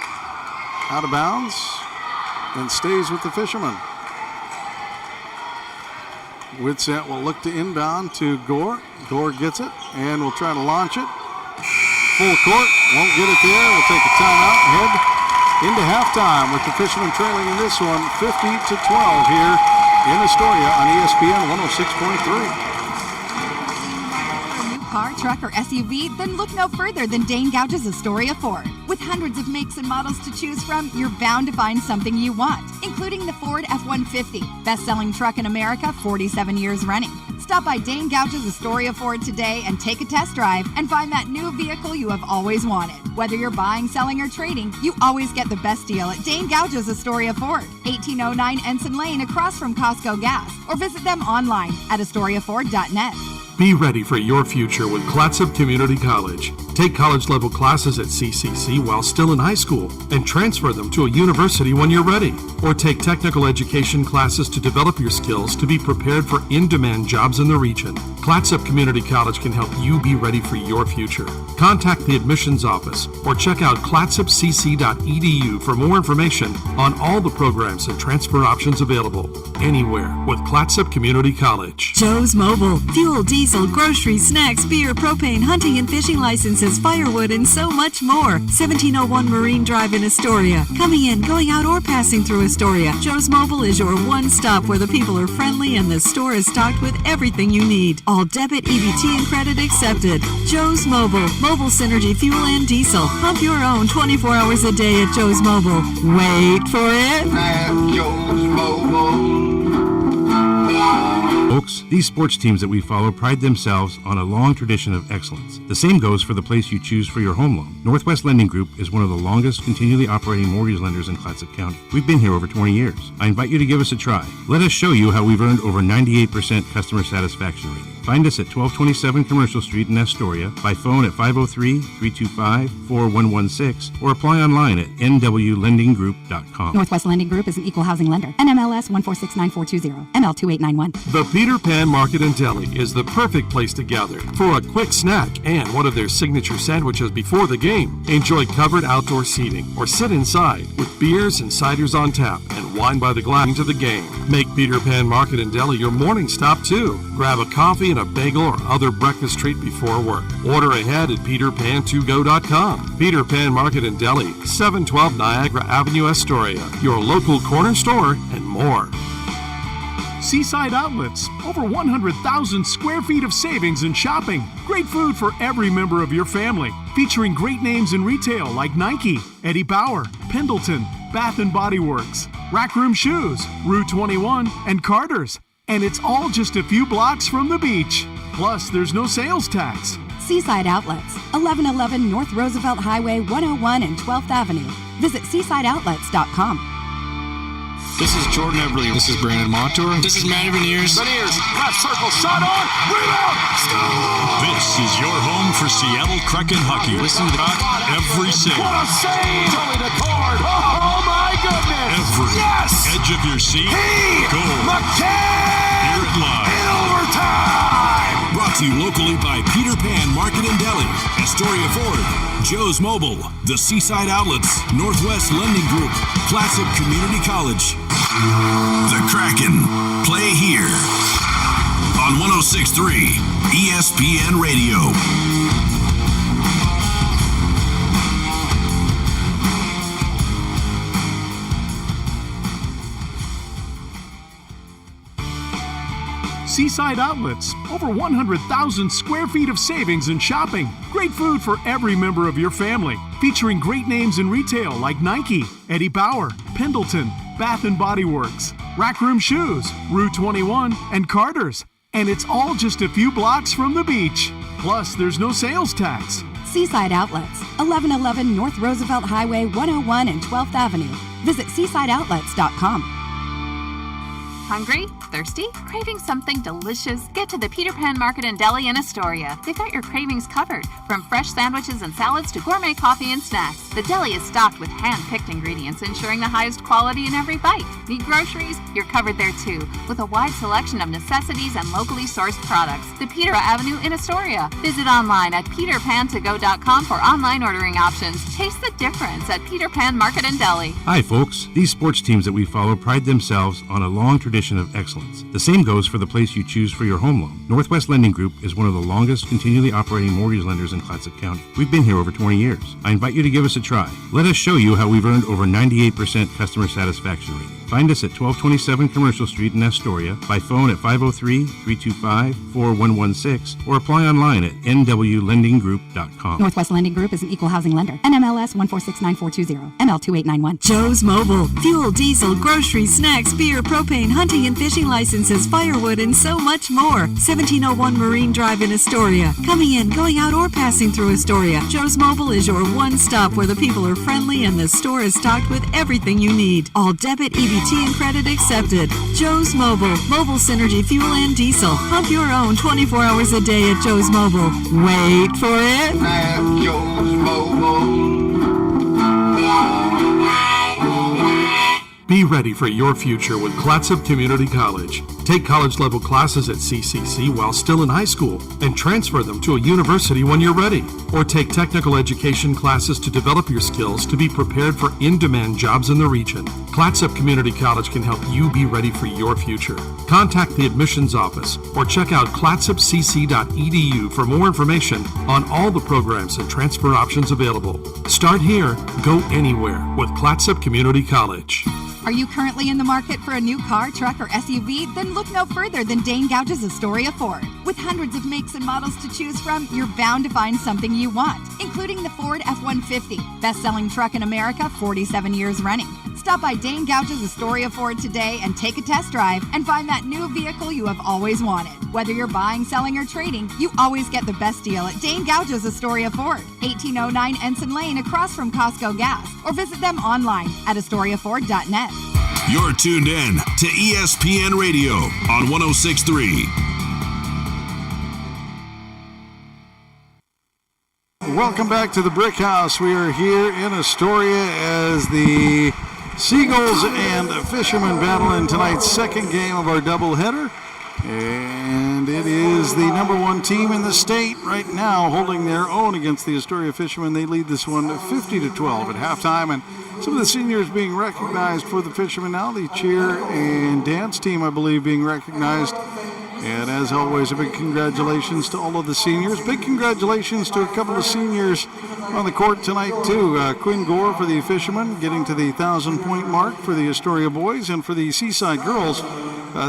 Out of bounds, and stays with the Fishermen. Whitsett will look to inbound to Gore. Gore gets it and will try to launch it. Full court, won't get it there. We'll take a timeout and head into halftime with the Fishermen trailing in this one 50-12 here in Astoria on ESPN 106.3. Car, truck, or SUV? Then look no further than Dane Gouge's Astoria Ford. With hundreds of makes and models to choose from, you're bound to find something you want, including the Ford F-150, best-selling truck in America 47 years running. Stop by Dane Gouge's Astoria Ford today and take a test drive and find that new vehicle you have always wanted. Whether you're buying, selling, or trading, you always get the best deal at Dane Gouge's Astoria Ford, 1809 Ensign Lane across from Costco Gas, or visit them online at AstoriaFord.net. Be ready for your future with Clatsop Community College. Take college-level classes at CCC while still in high school and transfer them to a university when you're ready. Or take technical education classes to develop your skills to be prepared for in-demand jobs in the region. Clatsop Community College can help you be ready for your future. Contact the admissions office or check out clatsopcc.edu for more information on all the programs and transfer options available anywhere with Clatsop Community College. Joe's Mobile. Fuel, diesel, diesel, groceries, snacks, beer, propane, hunting and fishing licenses, firewood, and so much more. 1701 Marine Drive in Astoria. Coming in, going out, or passing through Astoria, Joe's Mobile is your one stop where the people are friendly and the store is stocked with everything you need. All debit, EBT, and credit accepted. Joe's Mobile. Mobile Synergy fuel and diesel. Pump your own 24 hours a day at Joe's Mobile. Wait for it. At Joe's Mobile. Folks, these sports teams that we follow pride themselves on a long tradition of excellence. The same goes for the place you choose for your home loan. Northwest Lending Group is one of the longest continually operating mortgage lenders in Clatsop County. We've been here over 20 years. I invite you to give us a try. Let us show you how we've earned over 98% customer satisfaction rating. Find us at 1227 Commercial Street in Astoria, by phone at 503-325-4116, or apply online at nwlendinggroup.com. Northwest Lending Group is an equal housing lender. NMLS 1469420, ML2891. The Peter Pan Market and Deli is the perfect place to gather for a quick snack and one of their signature sandwiches before the game. Enjoy covered outdoor seating or sit inside with beers and ciders on tap and wine by the glass to the game. Make Peter Pan Market and Deli your morning stop too. Grab a coffee and a bagel or other breakfast treat before work. Order ahead at peterpan2go.com. Peter Pan Market and Deli, 712 Niagara Avenue, Astoria. Your local corner store and more. Seaside Outlets, over 100,000 square feet of savings and shopping. Great food for every member of your family. Featuring great names in retail like Nike, Eddie Bauer, Pendleton, Bath & Body Works, Rack Room Shoes, Rue 21, and Carter's. And it's all just a few blocks from the beach. Plus, there's no sales tax. Seaside Outlets, 1111 North Roosevelt Highway 101 and 12th Avenue. Visit seasideoutlets.com. This is Jordan Everly. This is Brandon Montour. This is Matty Beniers. Beniers, left circle, shot on, rebound, score! This is your home for Seattle Kraken hockey. Listen to every save. What a save! Tony the card. Oh my goodness! Every edge of your seat. Goal. McCann! Hear it live. In overtime! Brought to you locally by Peter Pan Market and Deli, Astoria Ford, Joe's Mobile, the Seaside Outlets, Northwest Lending Group, Clatsop Community College. The Kraken play here on 106.3 ESPN Radio. Seaside Outlets, over 100,000 square feet of savings and shopping. Great food for every member of your family. Featuring great names in retail like Nike, Eddie Bauer, Pendleton, Bath & Body Works, Rack Room Shoes, Rue 21, and Carter's. And it's all just a few blocks from the beach. Plus, there's no sales tax. Seaside Outlets, 1111 North Roosevelt Highway 101 and 12th Avenue. Visit seasideoutlets.com. Hungry? Thirsty? Craving something delicious? Get to the Peter Pan Market and Deli in Astoria. They've got your cravings covered, from fresh sandwiches and salads to gourmet coffee and snacks. The deli is stocked with hand-picked ingredients, ensuring the highest quality in every bite. Need groceries? You're covered there too, with a wide selection of necessities and locally sourced products. The Peter Avenue in Astoria. Visit online at peterpan2go.com for online ordering options. Taste the difference at Peter Pan Market and Deli. Hi, folks. These sports teams that we follow pride themselves on a long tradition of excellence. The same goes for the place you choose for your home loan. Northwest Lending Group is one of the longest continually operating mortgage lenders in Clatsop County. We've been here over 20 years. I invite you to give us a try. Let us show you how we've earned over 98% customer satisfaction rating. Find us at 1227 Commercial Street in Astoria, by phone at 503-325-4116, or apply online at nwlendinggroup.com. Northwest Lending Group is an equal housing lender. NMLS 1469420, ML2891. Joe's Mobile. Fuel, diesel, groceries, snacks, beer, propane, hunting and fishing licenses, firewood, and so much more. 1701 Marine Drive in Astoria. Coming in, going out, or passing through Astoria, Joe's Mobile is your one stop where the people are friendly and the store is stocked with everything you need. All debit, EBT, and credit accepted. Joe's Mobile. Mobile Synergy fuel and diesel. Pump your own 24 hours a day at Joe's Mobile. Wait for it. At Joe's Mobile. Be ready for your future with Clatsop Community College. Take college-level classes at CCC while still in high school and transfer them to a university when you're ready. Or take technical education classes to develop your skills to be prepared for in-demand jobs in the region. Clatsop Community College can help you be ready for your future. Contact the admissions office or check out clatsopcc.edu for more information on all the programs and transfer options available. Start here, go anywhere with Clatsop Community College. Are you currently in the market for a new car, truck, or SUV? Then look no further than Dane Gouge's Astoria Ford. With hundreds of makes and models to choose from, you're bound to find something you want, including the Ford F-150, best-selling truck in America, 47 years running. Stop by Dane Gouge's Astoria Ford today and take a test drive and find that new vehicle you have always wanted. Whether you're buying, selling, or trading, you always get the best deal at Dane Gouge's Astoria Ford, 1809 Ensign Lane across from Costco Gas, or visit them online at AstoriaFord.net. You're tuned in to ESPN Radio on 106.3. Welcome back to the Brick House. We are here in Astoria as the Seagulls and Fishermen battle in tonight's second game of our doubleheader. And it is the number one team in the state right now holding their own against the Astoria Fishermen. They lead this one 50-12 at halftime. And some of the seniors being recognized for the Fishermen now. The cheer and dance team, I believe, being recognized. And as always, a big congratulations to all of the seniors. Big congratulations to a couple of seniors on the court tonight, too. Quinn Gore for the Fishermen, getting to the 1,000-point mark for the Astoria boys. And for the Seaside girls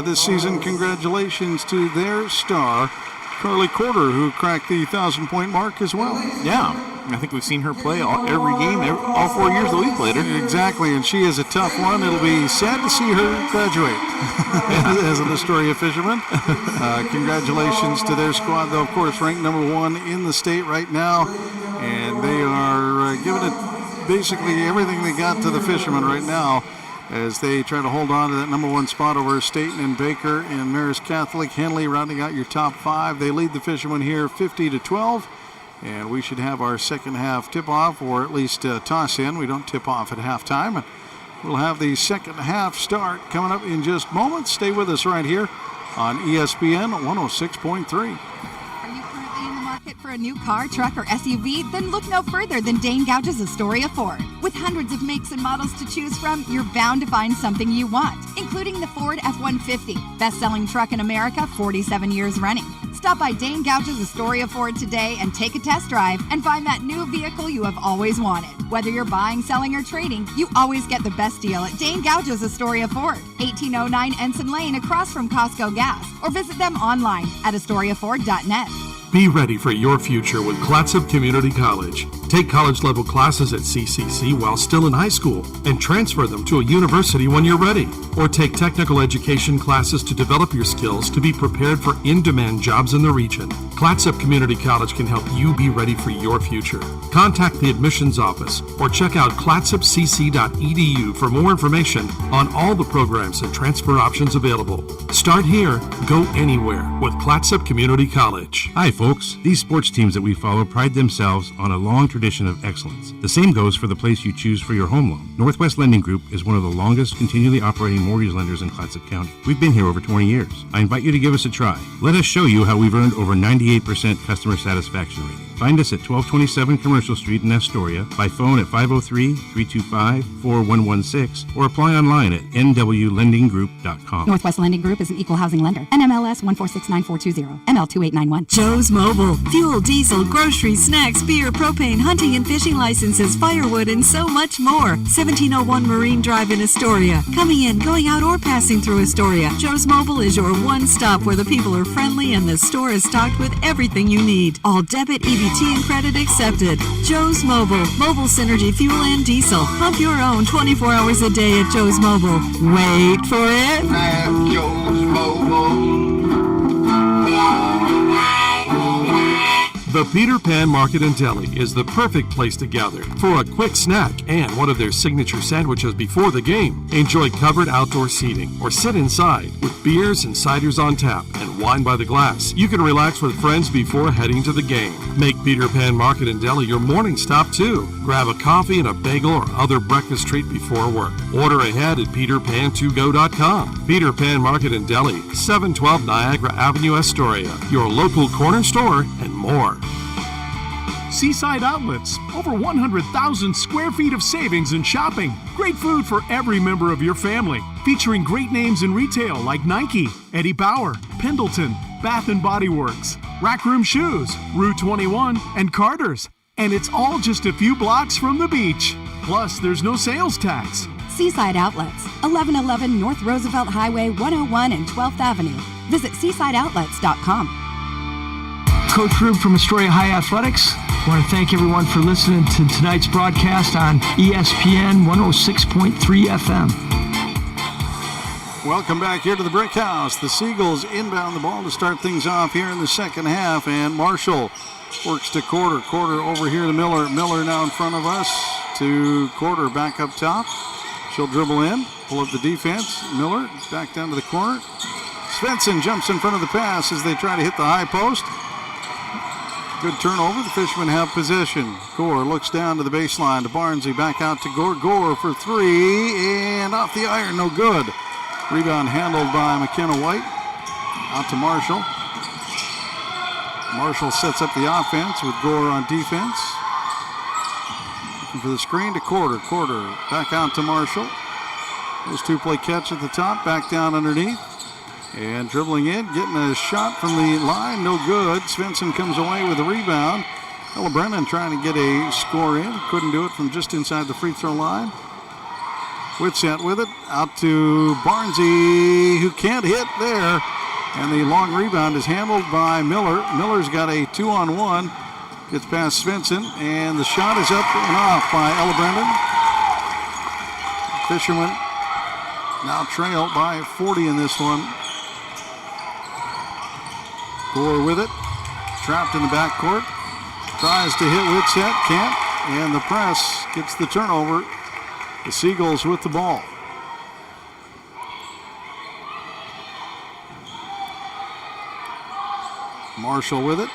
this season, congratulations to their star, Carly Corder, who cracked the 1,000-point mark as well. Yeah. I think we've seen her play every game, all 4 years that we've played her. Exactly, and she is a tough one. It'll be sad to see her graduate as an Astoria Fisherman. Congratulations to their squad, though, of course, ranked number one in the state right now. And they are giving it basically everything they got to the Fishermen right now as they try to hold on to that number one spot over Staten and Baker and Marist Catholic. Henley rounding out your top five. They lead the Fishermen here 50-12. And we should have our second half tip-off, or at least toss in. We don't tip off at halftime. And we'll have the second half start coming up in just moments. Stay with us right here on ESPN 106.3. For a new car, truck, or SUV? Then look no further than Dane Gouge's Astoria Ford. With hundreds of makes and models to choose from, you're bound to find something you want, including the Ford F-150, best-selling truck in America, 47 years running. Stop by Dane Gouge's Astoria Ford today and take a test drive and find that new vehicle you have always wanted. Whether you're buying, selling, or trading, you always get the best deal at Dane Gouge's Astoria Ford, 1809 Ensign Lane across from Costco Gas, or visit them online at AstoriaFord.net. Be ready for your future with Clatsop Community College. Take college-level classes at CCC while still in high school and transfer them to a university when you're ready. Or take technical education classes to develop your skills to be prepared for in-demand jobs in the region. Clatsop Community College can help you be ready for your future. Contact the admissions office or check out clatsopcc.edu for more information on all the programs and transfer options available. Start here, go anywhere with Clatsop Community College. Hi, folks. These sports teams that we follow pride themselves on a long tradition of excellence. The same goes for the place you choose for your home loan. Northwest Lending Group is one of the longest continually operating mortgage lenders in Clatsop County. We've been here over 20 years. I invite you to give us a try. Let us show you how we've earned over 98% customer satisfaction rating. Find us at 1227 Commercial Street in Astoria, by phone at 503-325-4116, or apply online at nwlendinggroup.com. Northwest Lending Group is an equal housing lender. NMLS 1469420, ML2891. Joe's Mobile. Fuel, diesel, groceries, snacks, beer, propane, hunting and fishing licenses, firewood, and so much more. 1701 Marine Drive in Astoria. Coming in, going out, or passing through Astoria. Joe's Mobile is your one stop where the people are friendly and the store is stocked with everything you need. All debit, EBT, and credit accepted. Joe's Mobile. Mobile Synergy fuel and diesel. Pump your own 24 hours a day at Joe's Mobile. Wait for it. At Joe's Mobile. The Peter Pan Market and Deli is the perfect place to gather for a quick snack and one of their signature sandwiches before the game. Enjoy covered outdoor seating or sit inside with beers and ciders on tap and wine by the glass. You can relax with friends before heading to the game. Make Peter Pan Market and Deli your morning stop too. Grab a coffee and a bagel or other breakfast treat before work. Order ahead at peterpan2go.com. Peter Pan Market and Deli, 712 Niagara Avenue, Astoria. Your local corner store and more. Seaside Outlets, over 100,000 square feet of savings and shopping. Great food for every member of your family. Featuring great names in retail like Nike, Eddie Bauer, Pendleton, Bath & Body Works, Rack Room Shoes, Rue 21, and Carter's. And it's all just a few blocks from the beach. Plus, there's no sales tax. Seaside Outlets, 1111 North Roosevelt Highway 101 and 12th Avenue. Visit seasideoutlets.com. Coach Rube from Astoria High Athletics. I want to thank everyone for listening to tonight's broadcast on ESPN 106.3 FM. Welcome back here to the Brick House. The Seagulls inbound the ball to start things off here in the second half, and Marshall works to Quarter. Quarter over here to Miller. Miller now in front of us to Quarter back up top. She'll dribble in, pull up the defense. Miller back down to the corner. Svensson jumps in front of the pass as they try to hit the high post. Good turnover. The Fishermen have possession. Gore looks down to the baseline to Barnesy. Back out to Gore. Gore for three. And off the iron. No good. Rebound handled by McKenna White. Out to Marshall. Marshall sets up the offense with Gore on defense. Looking for the screen to Quarter. Quarter back out to Marshall. Those two play catch at the top. Back down underneath. And dribbling in, getting a shot from the line, no good. Svensson comes away with a rebound. Ella Brennan trying to get a score in. Couldn't do it from just inside the free throw line. Whitsett with it, out to Barnesy, who can't hit there. And the long rebound is handled by Miller. Miller's got a 2-on-1. Gets past Svensson, and the shot is up and off by Ella Brennan. Fishermen now trail by 40 in this one. Gore with it, trapped in the backcourt, tries to hit Whitsett, can't, and the press gets the turnover. The Seagulls with the ball. Marshall with it,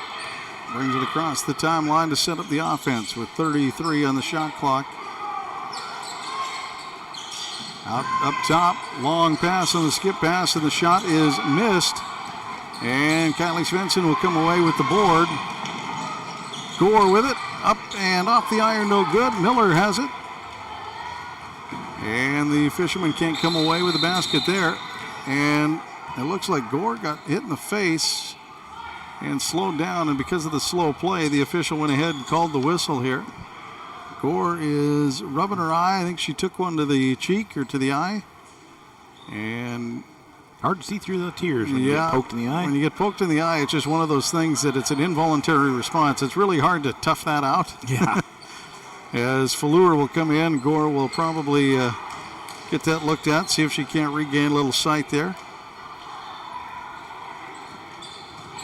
brings it across the timeline to set up the offense with 33 on the shot clock. Out up top, long pass on the skip pass, and the shot is missed. And Kylie Svensson will come away with the board. Gore with it, up and off the iron, no good. Miller has it. And the Fishermen can't come away with the basket there. And it looks like Gore got hit in the face and slowed down. And because of the slow play, the official went ahead and called the whistle here. Gore is rubbing her eye. I think she took one to the cheek or to the eye. And hard to see through the tears when you get poked in the eye. When you get poked in the eye, it's just one of those things that it's an involuntary response. It's really hard to tough that out. Yeah. As Fallour will come in, Gore will probably get that looked at, see if she can't regain a little sight there.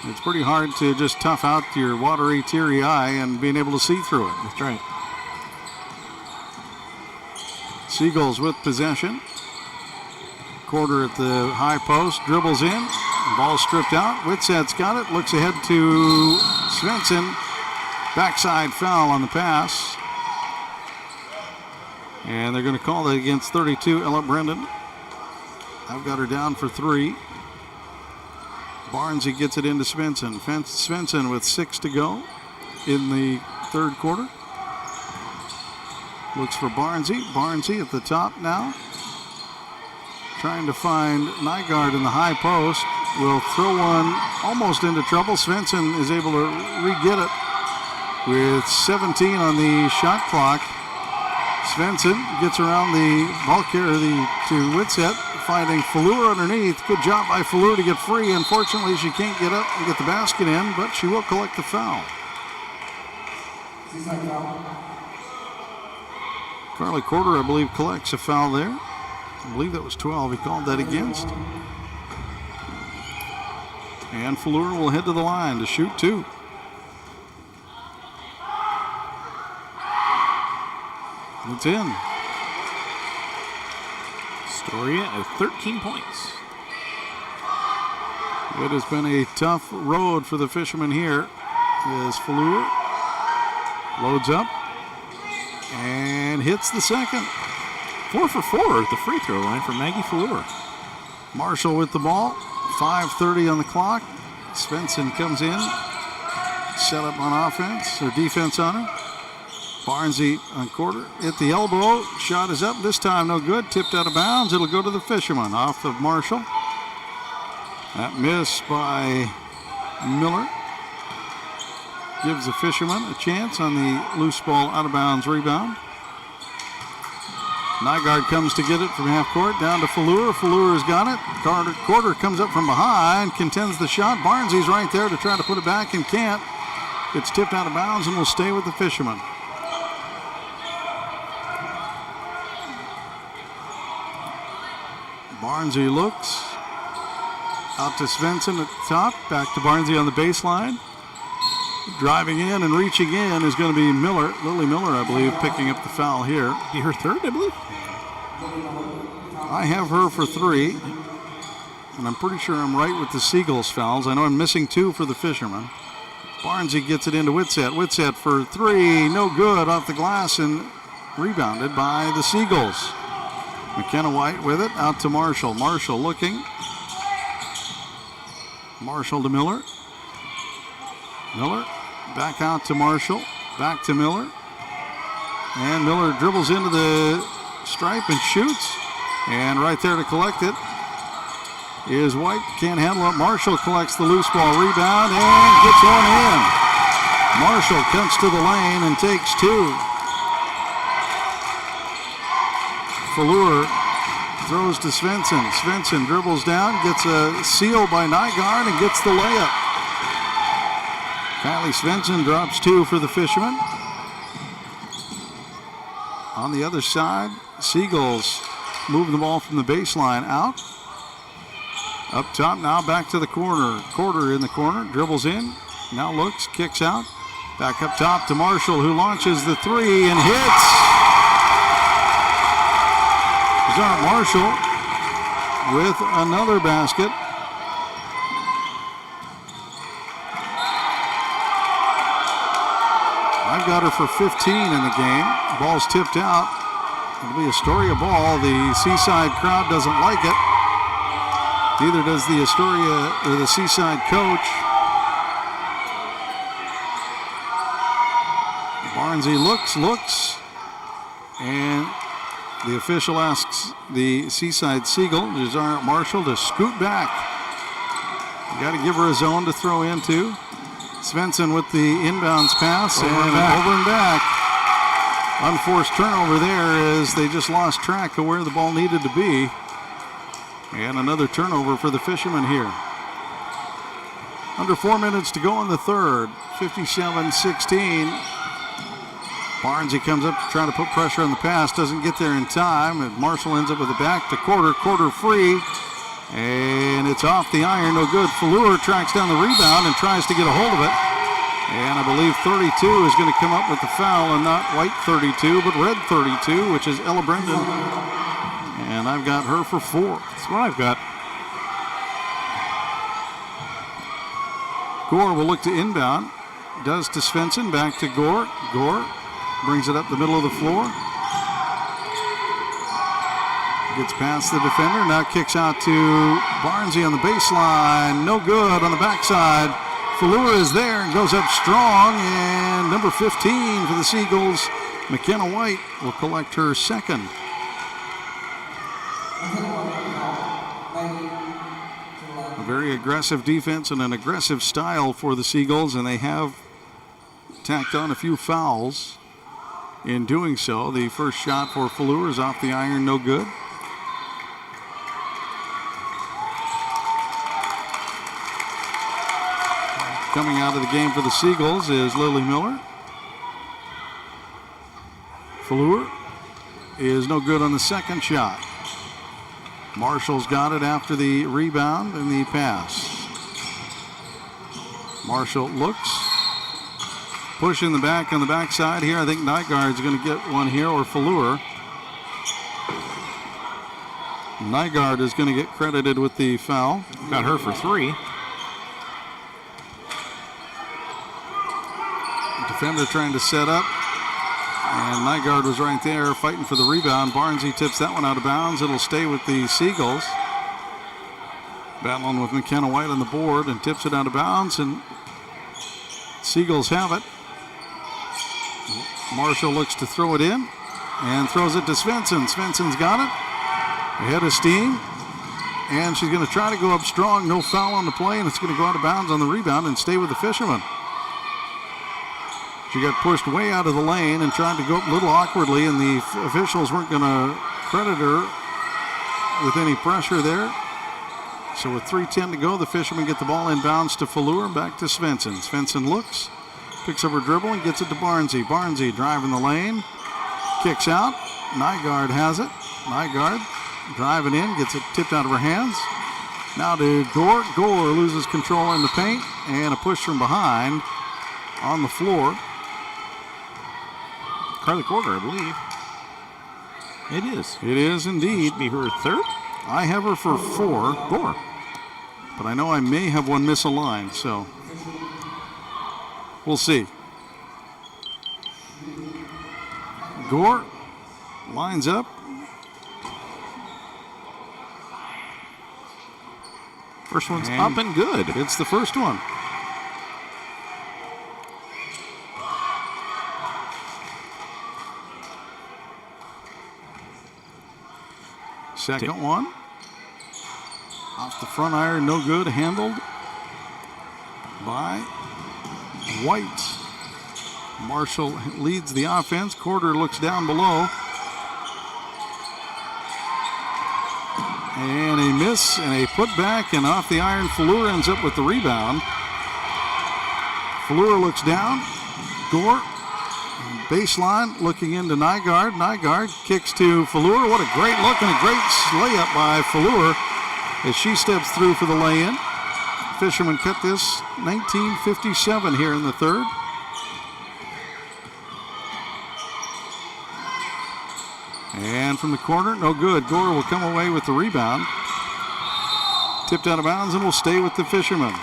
It's pretty hard to just tough out your watery, teary eye and being able to see through it. That's right. Seagulls with possession. Quarter at the high post, dribbles in, ball stripped out. Whitsett's got it, looks ahead to Svensson. Backside foul on the pass. And they're going to call that against 32, Ella Brendan. I've got her down for three. Barnesy gets it into Svensson. Svensson with 6 to go in the third quarter. Looks for Barnesy. Barnesy at the top now. Trying to find Nygaard in the high post. Will throw one almost into trouble. Svensson is able to re-get it with 17 on the shot clock. Svensson gets around the ball carrier to Whitsett, finding Fallour underneath. Good job by Fallour to get free. Unfortunately, she can't get up and get the basket in, but she will collect the foul. Carly Quarter, I believe, collects a foul there. I believe that was 12. He called that against. And Fallour will head to the line to shoot two. It's in. Astoria at 13 points. It has been a tough road for the Fishermen here. As Falur loads up and hits the second. 4 for 4 at the free throw line for Maggie Falur. Marshall with the ball. 5:30 on the clock. Svensson comes in. Set up on offense or defense on her. Barnesy on quarter. Hit the elbow. Shot is up. This time no good. Tipped out of bounds. It'll go to the Fishermen off of Marshall. That miss by Miller gives the Fishermen a chance on the loose ball out of bounds rebound. Nygaard comes to get it from half court down to Falur. Falur has got it. Quarter comes up from behind, contends the shot. Barnesy's right there to try to put it back and can't. Gets tipped out of bounds and will stay with the Fishermen. Barnesy looks. Out to Svensson at the top. Back to Barnesy on the baseline. Driving in and reaching in is going to be Miller. Lily Miller, I believe, picking up the foul here. Her third, I believe? I have her for 3. And I'm pretty sure I'm right with the Seagulls fouls. I know I'm missing 2 for the Fishermen. Barnesy gets it into Whitsett. Whitsett for 3. No good off the glass and rebounded by the Seagulls. McKenna White with it. Out to Marshall. Marshall looking. Marshall to Miller. Miller back out to Marshall. Back to Miller. And Miller dribbles into the stripe and shoots. And right there to collect it is White. Can't handle it. Marshall collects the loose ball rebound and gets one in. Marshall cuts to the lane and takes 2. Falur throws to Svensson. Svensson dribbles down, gets a seal by Nygaard and gets the layup. Kylie Svensson drops 2 for the Fishermen. On the other side, Seagulls move the ball from the baseline out. Up top now, back to the corner. Quarter in the corner, dribbles in, now looks, kicks out. Back up top to Marshall, who launches the 3 and hits. Zart Marshall with another basket. I've got her for 15 in the game. Ball's tipped out. It'll be Astoria ball. The Seaside crowd doesn't like it. Neither does the Astoria or the Seaside coach. Barnesy looks, and the official asks the Seaside Seagull, Zart Marshall, to scoot back. You got to give her a zone to throw into. Svensson with the inbounds pass over and back. Unforced turnover there as they just lost track of where the ball needed to be. And another turnover for the Fishermen here. Under 4 minutes to go in the third. 57-16. Barnesy comes up to try to put pressure on the pass. Doesn't get there in time. And Marshall ends up with the back to quarter. Quarter free. And it's off the iron, no good. Falur tracks down the rebound and tries to get a hold of it. And I believe 32 is going to come up with the foul, and not white 32, but red 32, which is Ella Brendan. And I've got her for 4. That's what I've got. Gore will look to inbound. Does to Svensson, back to Gore. Gore brings it up the middle of the floor. Gets past the defender, now kicks out to Barnesy on the baseline. No good on the backside. Falur is there and goes up strong. And number 15 for the Seagulls, McKenna White, will collect her second. A very aggressive defense and an aggressive style for the Seagulls, and they have tacked on a few fouls in doing so. The first shot for Falur is off the iron, no good. Coming out of the game for the Seagulls is Lily Miller. Falur is no good on the second shot. Marshall's got it after the rebound and the pass. Marshall looks, Push in the back on the backside here. I think Nygaard's going to get one here, or Fallour. Nygaard is going to get credited with the foul. Got her for 3. Defender trying to set up. And Nygaard was right there fighting for the rebound. Barnesy tips that one out of bounds. It'll stay with the Seagulls. Battling with McKenna White on the board and tips it out of bounds. And Seagulls have it. Marshall looks to throw it in and throws it to Svensson. Svensson's got it. Ahead of steam. And she's going to try to go up strong. No foul on the play, and it's going to go out of bounds on the rebound and stay with the Fishermen. She got pushed way out of the lane and tried to go up a little awkwardly, and the officials weren't going to credit her with any pressure there. So with 3:10 to go, the Fishermen get the ball inbounds to Fallour, back to Svensson. Svensson looks, picks up her dribble and gets it to Barnesy. Barnesy driving the lane, kicks out. Nygaard has it. Nygaard driving in, gets it tipped out of her hands. Now to Gore. Gore loses control in the paint, and a push from behind on the floor. Carly Corder, I believe. It is. It is indeed. Should be her 3rd. I have her for 4. Gore. But I know I may have one misaligned, so we'll see. Gore lines up. First one's up and good. It's the first one. Second one. Off the front iron, no good. Handled by White. Marshall leads the offense. Corder looks down below. And a miss and a putback, and off the iron, Fallour ends up with the rebound. Fallour looks down. Gore, baseline, looking into Nygaard. Nygaard kicks to Fallour. What a great look and a great layup by Fallour as she steps through for the lay-in. Fishermen cut this 19:57 here in the third. And from the corner, no good. Gore will come away with the rebound. Tipped out of bounds and will stay with the Fishermen.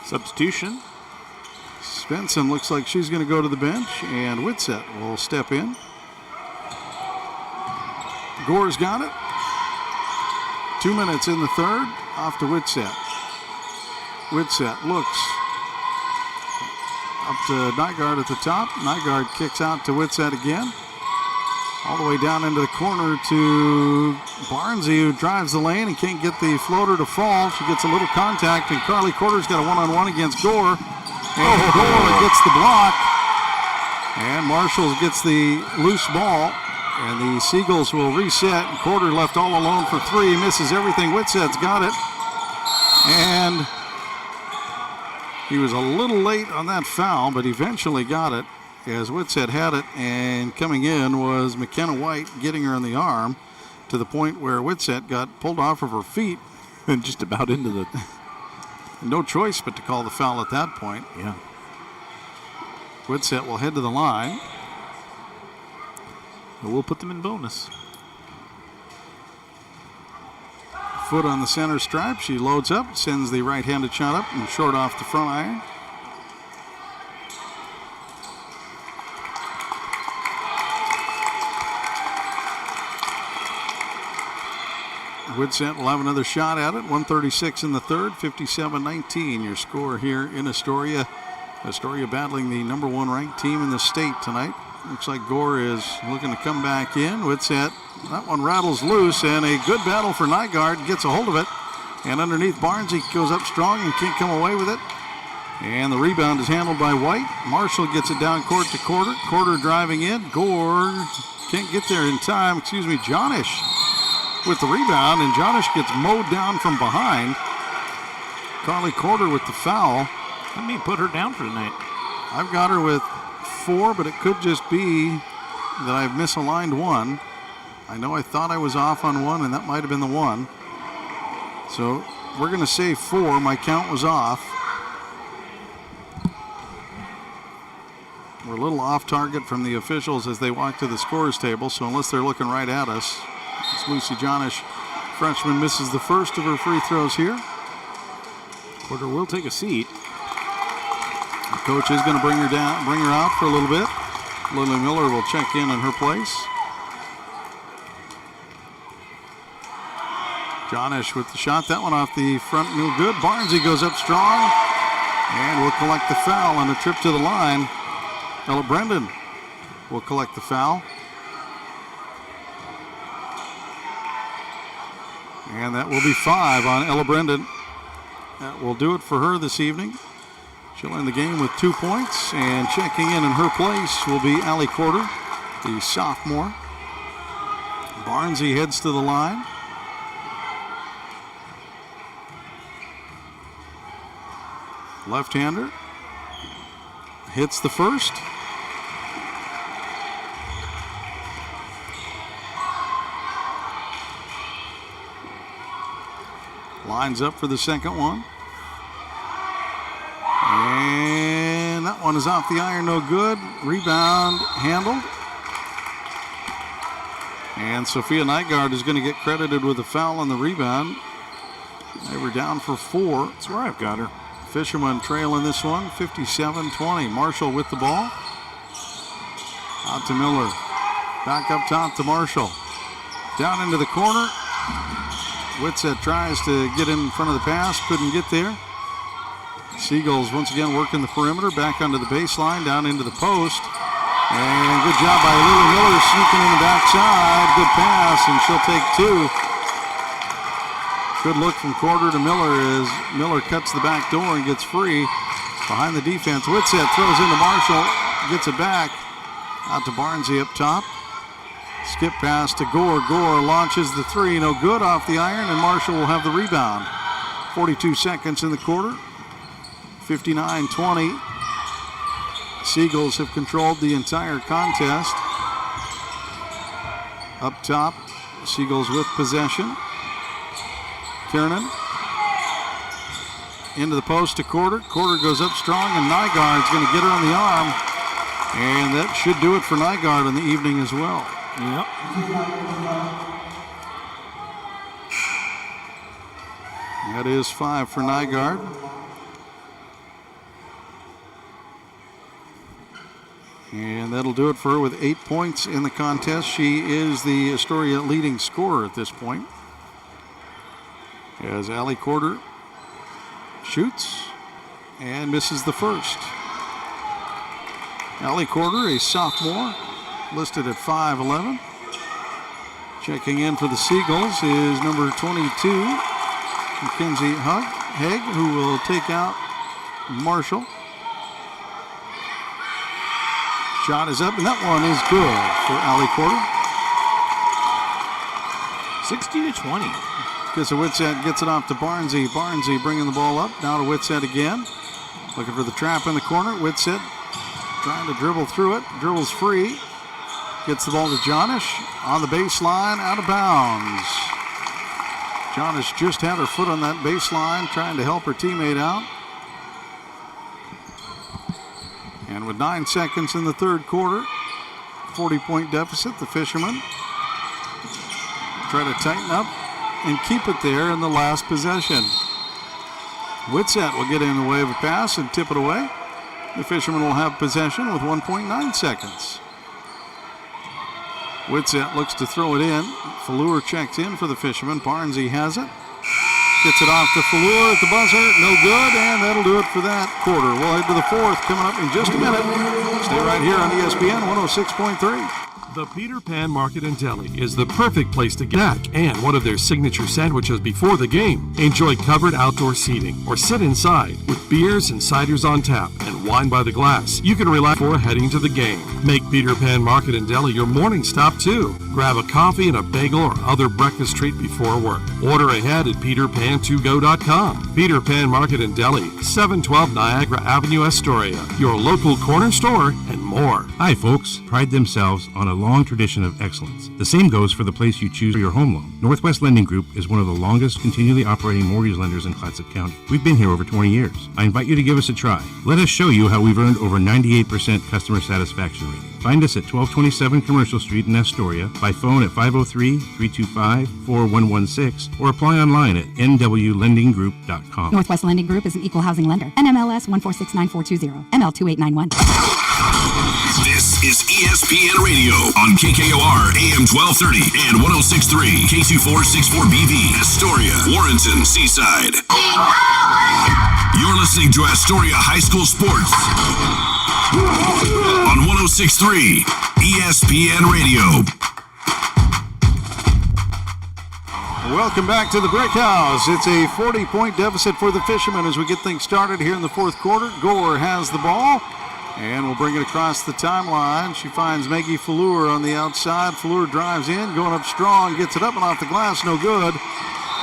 Substitution. Svensson looks like she's going to go to the bench, and Whitsett will step in. Gore's got it. 2 minutes in the third, off to Whitsett. Whitsett looks up to Nygaard at the top. Nygaard kicks out to Whitsett again. All the way down into the corner to Barnesy, who drives the lane and can't get the floater to fall. She gets a little contact, and Carly Corder's got a one-on-one against Gore. And Gore gets the block. And Marshall gets the loose ball. And the Seagulls will reset. And Corder left all alone for 3. Misses everything. Whitsett's got it. And he was a little late on that foul, but eventually got it as Whitsett had it. And coming in was McKenna White, getting her in the arm to the point where Whitsett got pulled off of her feet and just about into the... No choice but to call the foul at that point. Yeah. Whitsett will head to the line. And we'll put them in bonus. Foot on the center stripe. She loads up, sends the right-handed shot up and short off the front iron. Whitsett will have another shot at it. 1:36 in the third, 57-19. Your score here in Astoria. Astoria battling the number 1 ranked team in the state tonight. Looks like Gore is looking to come back in. Whitsett, that one rattles loose, and a good battle for Nygaard. Gets a hold of it. And underneath Barnes, he goes up strong and can't come away with it. And the rebound is handled by White. Marshall gets it down court to Corder. Corder driving in. Gore can't get there in time. Jonish with the rebound, and Jonish gets mowed down from behind. Carly Corder with the foul. Let me put her down for tonight. I've got her with 4, but it could just be that I've misaligned one. I know I thought I was off on one, and that might have been the one. So we're going to say 4. My count was off. We're a little off target from the officials as they walk to the scorer's table, so unless they're looking right at us, it's Lucy Jonish, freshman, misses the first of her free throws here. Porter will take a seat. The coach is going to bring her out for a little bit. Lily Miller will check in her place. Jonish with the shot. That one off the front, no good. Barnsey goes up strong and will collect the foul on a trip to the line. Ella Brendan will collect the foul. And that will be 5 on Ella Brendan. That will do it for her this evening. She'll end the game with 2 points, and checking in her place will be Allie Corder, the sophomore. Barnsey heads to the line. Left-hander hits the first. Lines up for the second one. And that one is off the iron, no good. Rebound handled. And Sophia Nygaard is going to get credited with a foul on the rebound. They were down for 4. That's where I've got her. Fishermen trailing this one, 57-20. Marshall with the ball. Out to Miller. Back up top to Marshall. Down into the corner. Whitsett tries to get in front of the pass, couldn't get there. Seagulls once again working the perimeter, back onto the baseline, down into the post. And good job by Lily Miller sneaking in the backside. Good pass, and she'll take 2. Good look from Corder to Miller as Miller cuts the back door and gets free. Behind the defense, Whitsett throws into Marshall, gets it back. Out to Barnsey up top. Skip pass to Gore. Gore launches the 3, no good off the iron, and Marshall will have the rebound. 42 seconds in the quarter. 59-20. Seagulls have controlled the entire contest. Up top, Seagulls with possession. Kiernan into the post to Corder. Corder goes up strong, and Nygaard's going to get her on the arm. And that should do it for Nygaard in the evening as well. Yep. That is 5 for Nygaard. And that'll do it for her with 8 points in the contest. She is the Astoria leading scorer at this point. As Allie Corder shoots and misses the first. Allie Corder, a sophomore, listed at 5'11". Checking in for the Seagulls is number 22, Mackenzie Haig, who will take out Marshall. Shot is up, and that one is good for Allie Corder. 60-20. Kissa Whitsett gets it off to Barnsey. Barnsey bringing the ball up. Now to Whitsett again. Looking for the trap in the corner. Whitsett trying to dribble through it. Dribbles free. Gets the ball to Jonish. On the baseline, out of bounds. Jonish just had her foot on that baseline, trying to help her teammate out. And with 9 seconds in the third quarter, 40-point deficit, the Fishermen try to tighten up and keep it there in the last possession. Whitsett will get in the way of a pass and tip it away. The Fishermen will have possession with 1.9 seconds. Whitsett looks to throw it in. Fallure checks in for the Fishermen. Barnsey has it. Gets it off to Fallure at the buzzer. No good, and that'll do it for that quarter. We'll head to the fourth coming up in just a minute. Stay right here on ESPN 106.3. The Peter Pan Market and Deli is the perfect place to get back and one of their signature sandwiches before the game. Enjoy covered outdoor seating or sit inside with beers and ciders on tap and wine by the glass. You can relax before heading to the game. Make Peter Pan Market and Deli your morning stop too. Grab a coffee and a bagel or other breakfast treat before work. Order ahead at peterpan2go.com. Peter Pan Market and Deli, 712 Niagara Avenue, Astoria. Your local corner store and more. Hi, folks. Pride themselves on a long tradition of excellence. The same goes for the place you choose for your home loan. Northwest Lending Group is one of the longest continually operating mortgage lenders in Clatsop County. We've been here over 20 years. I invite you to give us a try. Let us show you how we've earned over 98% customer satisfaction rating. Find us at 1227 Commercial Street in Astoria, by phone at 503-325-4116, or apply online at nwlendinggroup.com. Northwest Lending Group is an equal housing lender. NMLS 1469420, ML2891. This is ESPN Radio on KKOR AM 1230 and 106.3 K2464BV, Astoria, Warrenton, Seaside. You're listening to Astoria High School Sports on 106.3 ESPN Radio. Welcome back to the Brick House. It's a 40-point deficit for the Fishermen as we get things started here in the fourth quarter. Gore has the ball, and we'll bring it across the timeline. She finds Maggie Fleur on the outside. Fleur drives in, going up strong, gets it up and off the glass, no good.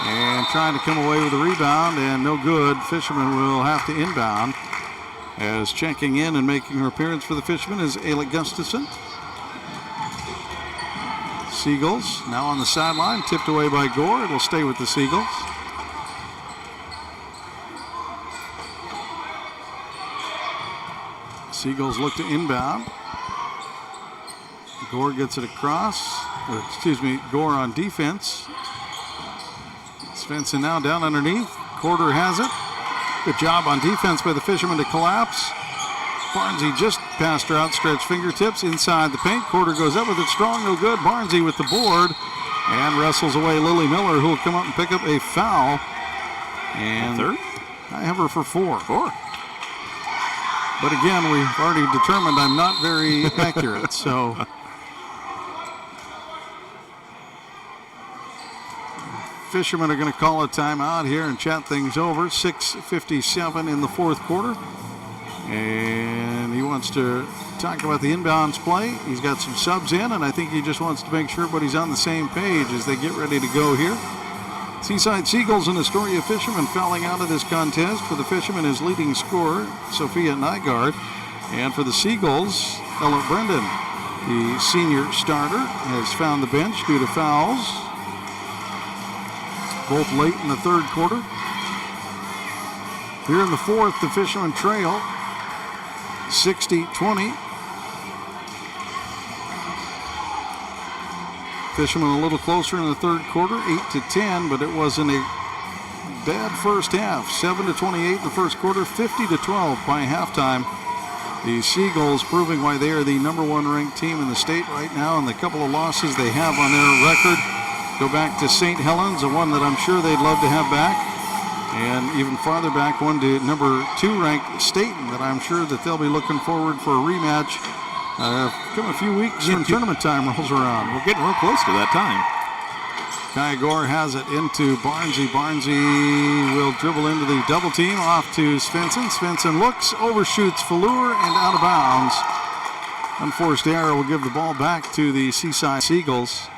And trying to come away with a rebound, and no good. Fishermen will have to inbound. As checking in and making her appearance for the Fishermen is Ayla Gustafson. Seagulls now on the sideline, tipped away by Gore. It'll stay with the Seagulls. Seagulls look to inbound. Gore gets it across. Gore on defense. Svensson now down underneath. Corder has it. Good job on defense by the Fishermen to collapse. Barnsey just passed her outstretched fingertips inside the paint. Corder goes up with it strong, no good. Barnsey with the board and wrestles away Lily Miller, who will come up and pick up a foul. And third? I have her for four. But again, we've already determined I'm not very accurate, so. Fishermen are going to call a timeout here and chat things over. 6:57 in the fourth quarter. And he wants to talk about the inbounds play. He's got some subs in, and I think he just wants to make sure everybody's on the same page as they get ready to go here. Seaside Seagulls and Astoria Fishermen fouling out of this contest. For the Fishermen is leading scorer Sophia Nygaard. And for the Seagulls, Ella Brendan, the senior starter, has found the bench due to fouls. Both late in the third quarter. Here in the fourth, the Fishermen trail 60-20. Fishermen a little closer in the third quarter, 8-10, but it wasn't a bad first half. 7-28 in the first quarter, 50-12 by halftime. The Seagulls proving why they are the number one ranked team in the state right now, and the couple of losses they have on their record go back to St. Helens, the one that I'm sure they'd love to have back. And even farther back, one to number 2 ranked Staten, that I'm sure that they'll be looking forward for a rematch come a few weeks when tournament time rolls around. We're getting real close to that time. Kaya Gore has it into Barnsey. Barnsey will dribble into the double team off to Svensson. Svensson looks, overshoots Fleur, and out of bounds. Unforced error will give the ball back to the Seaside Seagulls.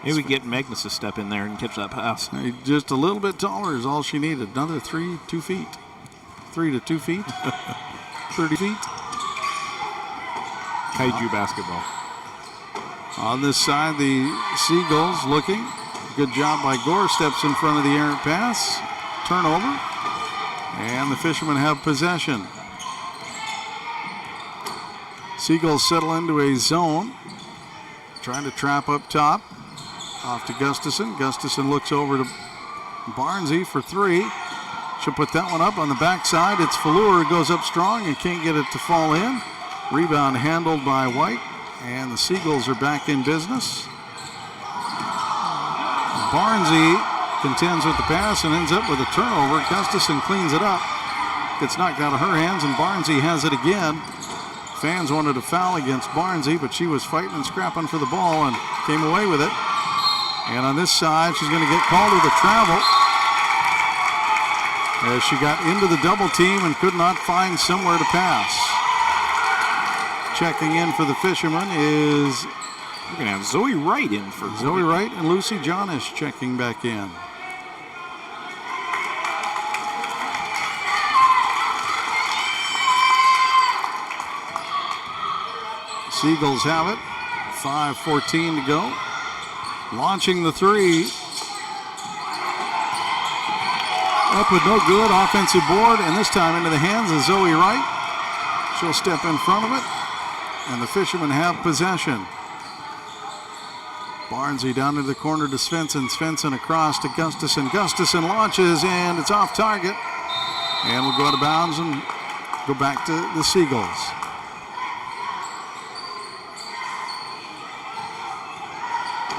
Maybe we get Magnus to step in there and catch that pass. Just a little bit taller is all she needed. Another 2 feet. 3 to 2 feet. 30 feet. Kaiju basketball. On this side, the Seagulls looking. Good job by Gore. Steps in front of the errant pass. Turnover. And the Fishermen have possession. Seagulls settle into a zone. Trying to trap up top. Off to Gustafson. Gustafson looks over to Barnsey for 3. She'll put that one up on the backside. It's Fleur who goes up strong and can't get it to fall in. Rebound handled by White. And the Seagulls are back in business. Barnsey contends with the pass and ends up with a turnover. Gustafson cleans it up. Gets knocked out of her hands, and Barnsey has it again. Fans wanted a foul against Barnsey, but she was fighting and scrapping for the ball and came away with it. And on this side, she's going to get called with a travel as she got into the double team and could not find somewhere to pass. Checking in for the Fishermen is... We're going to have Zoe Wright in for Zoe Wright and Lucy Jonish checking back in. Seagulls have it. 5:14 to go. Launching the three. Up with no good. Offensive board, and this time into the hands of Zoe Wright. She'll step in front of it, and the Fishermen have possession. Barnsey down to the corner to Svensson. Svensson across to Gustafson. Gustafson launches, and it's off target. And we'll go out of bounds and go back to the Seagulls.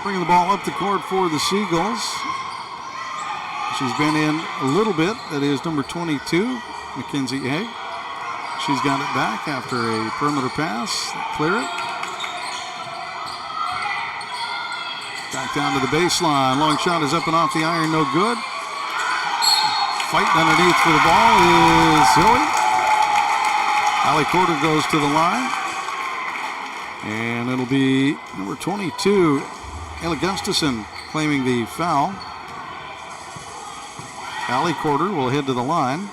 Bringing the ball up the court for the Seagulls. She's been in a little bit. That is number 22, Mackenzie Egg. She's got it back after a perimeter pass. Clear it. Back down to the baseline. Long shot is up and off the iron. No good. Fighting underneath for the ball is Zoe. Allie Corder goes to the line. And it'll be number 22, Ella Gustafson, claiming the foul. Allie Corder will head to the line.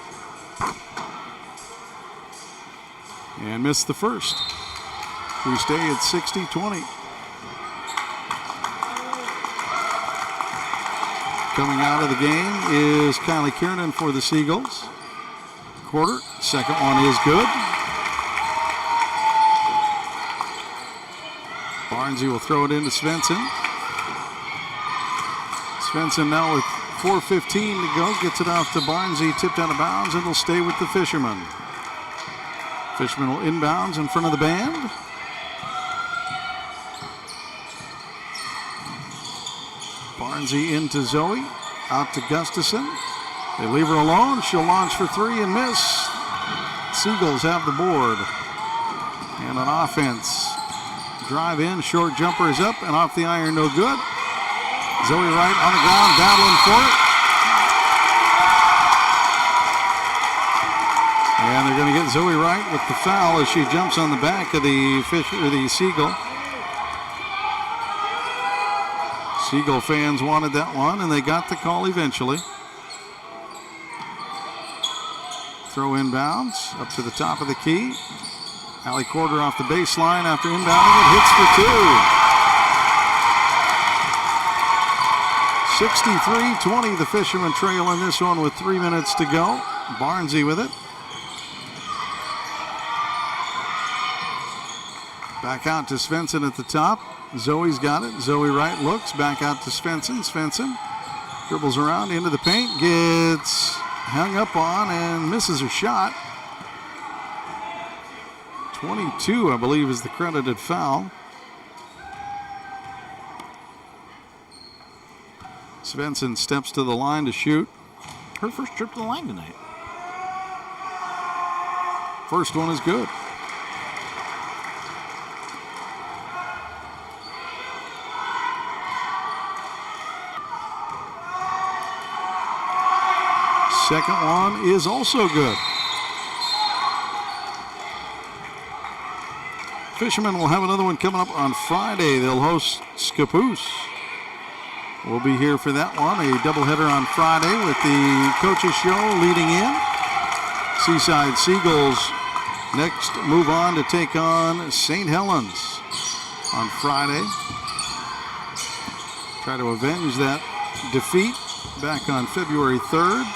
And miss the first. We stay at 60-20. Coming out of the game is Kylie Kiernan for the Seagulls. Corder, second one is good. Barnsey will throw it into Svensson. Svensson now with 4:15 to go, gets it off to Barnsey, tipped out of bounds, and it'll stay with the Fishermen. Fishermen will inbounds in front of the band. Barnsey into Zoe, out to Gustafson. They leave her alone. She'll launch for three and miss. Seagulls have the board. And on offense, drive in, short jumper is up and off the iron, no good. Zoe Wright on the ground, battling for it. And they're going to get Zoe Wright with the foul as she jumps on the back of the Seagull. Seagull fans wanted that one, and they got the call eventually. Throw inbounds up to the top of the key. Allie Corder off the baseline after inbounding it, hits for two. 63-20, the Fishermen trail in this one with 3 minutes to go. Barnsey with it. Back out to Svensson at the top. Zoe's got it. Zoe Wright looks. Back out to Svensson. Svensson dribbles around into the paint. Gets hung up on and misses her shot. 22, I believe, is the credited foul. Svensson steps to the line to shoot. Her first trip to the line tonight. First one is good. Second one is also good. Fishermen will have another one coming up on Friday. They'll host Scappoose. We'll be here for that one. A doubleheader on Friday with the coaches show leading in. Seaside Seagulls next move on to take on St. Helens on Friday. Try to avenge that defeat back on February 3rd.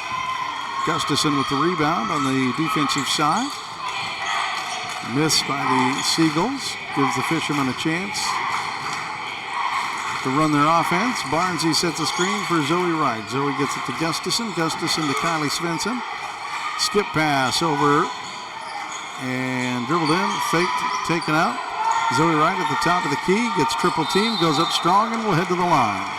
Gustafson with the rebound on the defensive side. Missed by the Seagulls. Gives the Fishermen a chance to run their offense. Barnsey sets a screen for Zoe Wright. Zoe gets it to Gustafson. Gustafson to Kylie Svensson. Skip pass over and dribbled in. Faked, taken out. Zoe Wright at the top of the key. Gets triple team. Goes up strong and will head to the line.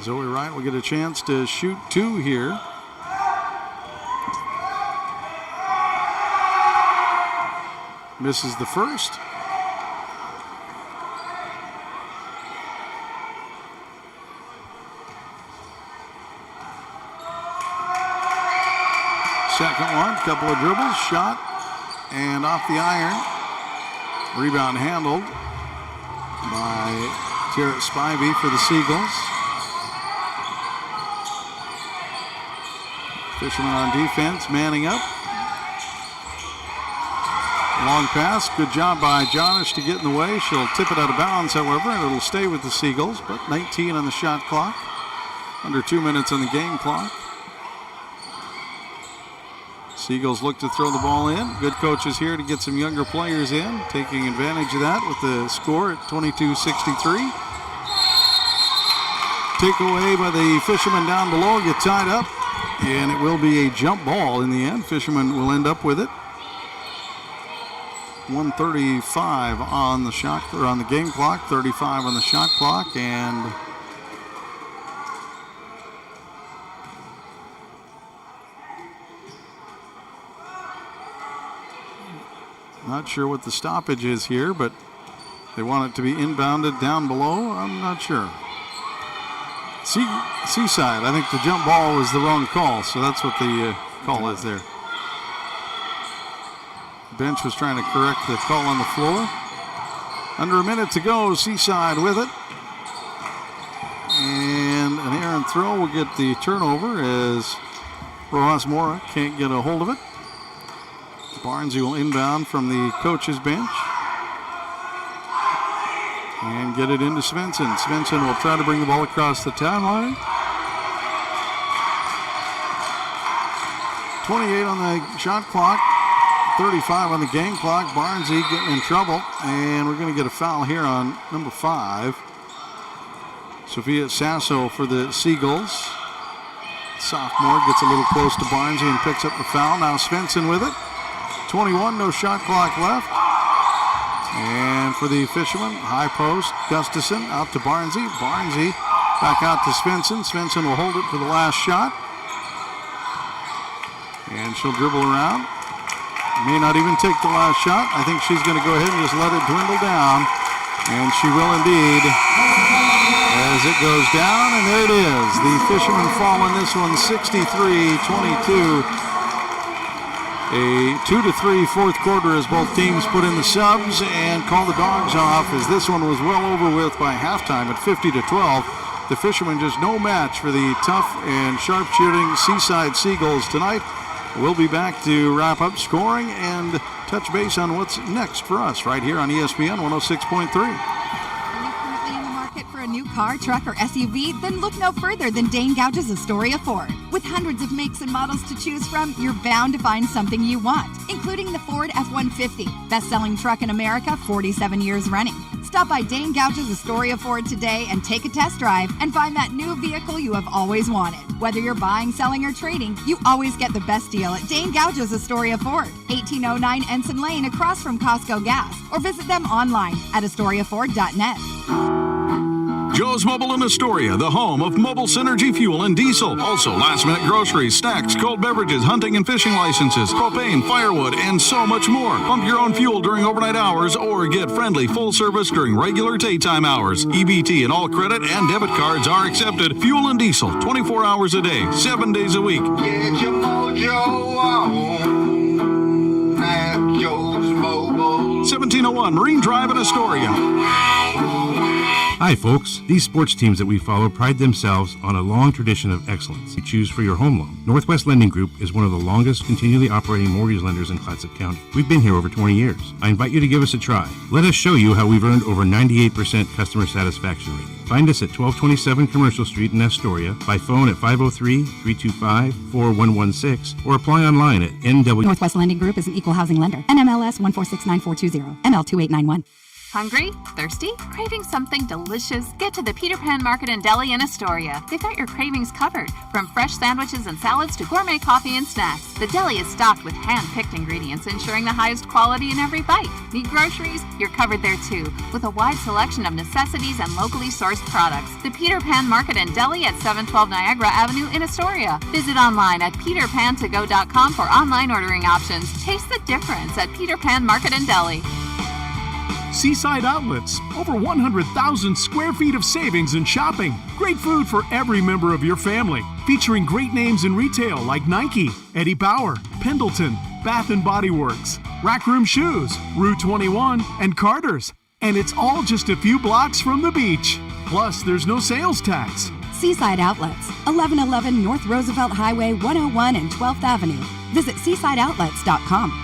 Zoe Wright will get a chance to shoot two here. Misses the first. Second one, couple of dribbles, shot, and off the iron. Rebound handled by Jarrett Spivey for the Seagulls. Fishermen on defense, manning up. Long pass, good job by Jonish to get in the way. She'll tip it out of bounds, however, and it'll stay with the Seagulls, but 19 on the shot clock. Under 2 minutes on the game clock. Seagulls look to throw the ball in. Good coaches here to get some younger players in, taking advantage of that with the score at 22-63. Takeaway by the Fishermen down below, get tied up, and it will be a jump ball in the end. Fishermen will end up with it. 1:35 on the shot, or on the game clock, 35 on the shot clock, and not sure what the stoppage is here, but they want it to be inbounded down below. I'm not sure. Seaside, I think the jump ball was the wrong call, so that's what the call is there. Bench was trying to correct the call on the floor. Under a minute to go, Seaside with it. And an errant throw will get the turnover as Rojas Mora can't get a hold of it. Barnesy will inbound from the coach's bench. And get it into Svensson. Svensson will try to bring the ball across the timeline. 28 on the shot clock. 35 on the game clock. Barnesy getting in trouble. And we're going to get a foul here on number 5. Sophia Sasso for the Seagulls. Sophomore gets a little close to Barnesy and picks up the foul. Now Svensson with it. 21, no shot clock left. And for the Fishermen, high post, Gustafson out to Barnesy. Barnesy back out to Svensson. Svensson will hold it for the last shot. And she'll dribble around. May not even take the last shot. I think she's going to go ahead and just let it dwindle down. And she will indeed as it goes down. And there it is. The Fishermen fall in this one 63-22. A 2-3 fourth quarter as both teams put in the subs and call the Dogs off, as this one was well over with by halftime at 50-12. The Fishermen just no match for the tough and sharp-shooting Seaside Seagulls tonight. We'll be back to wrap up scoring and touch base on what's next for us right here on ESPN 106.3. For a new car, truck, or SUV, then look no further than Dane Gouge's Astoria Ford. With hundreds of makes and models to choose from, you're bound to find something you want, including the Ford F-150, best-selling truck in America, 47 years running. Stop by Dane Gouge's Astoria Ford today and take a test drive and find that new vehicle you have always wanted. Whether you're buying, selling, or trading, you always get the best deal at Dane Gouge's Astoria Ford, 1809 Ensign Lane across from Costco Gas, or visit them online at AstoriaFord.net. Joe's Mobile in Astoria, the home of mobile synergy fuel and diesel. Also, last-minute groceries, snacks, cold beverages, hunting and fishing licenses, propane, firewood, and so much more. Pump your own fuel during overnight hours or get friendly full service during regular daytime hours. EBT and all credit and debit cards are accepted. Fuel and diesel, 24 hours a day, 7 days a week. Get your mojo on at Joe's Mobile. 1701 Marine Drive in Astoria. Hi, folks. These sports teams that we follow pride themselves on a long tradition of excellence. You choose for your home loan. Northwest Lending Group is one of the longest continually operating mortgage lenders in Clatsop County. We've been here over 20 years. I invite you to give us a try. Let us show you how we've earned over 98% customer satisfaction rating. Find us at 1227 Commercial Street in Astoria, by phone at 503-325-4116, or apply online at NW. Northwest Lending Group is an equal housing lender. NMLS 1469420, ML2891. Hungry? Thirsty? Craving something delicious? Get to the Peter Pan Market and Deli in Astoria. They've got your cravings covered, from fresh sandwiches and salads to gourmet coffee and snacks. The deli is stocked with hand-picked ingredients, ensuring the highest quality in every bite. Need groceries? You're covered there too, with a wide selection of necessities and locally sourced products. The Peter Pan Market and Deli at 712 Niagara Avenue in Astoria. Visit online at peterpantogo.com for online ordering options. Taste the difference at Peter Pan Market and Deli. Seaside Outlets, over 100,000 square feet of savings and shopping. Great food for every member of your family. Featuring great names in retail like Nike, Eddie Bauer, Pendleton, Bath & Body Works, Rack Room Shoes, Rue 21, and Carter's. And it's all just a few blocks from the beach. Plus, there's no sales tax. Seaside Outlets, 1111 North Roosevelt Highway 101 and 12th Avenue. Visit seasideoutlets.com.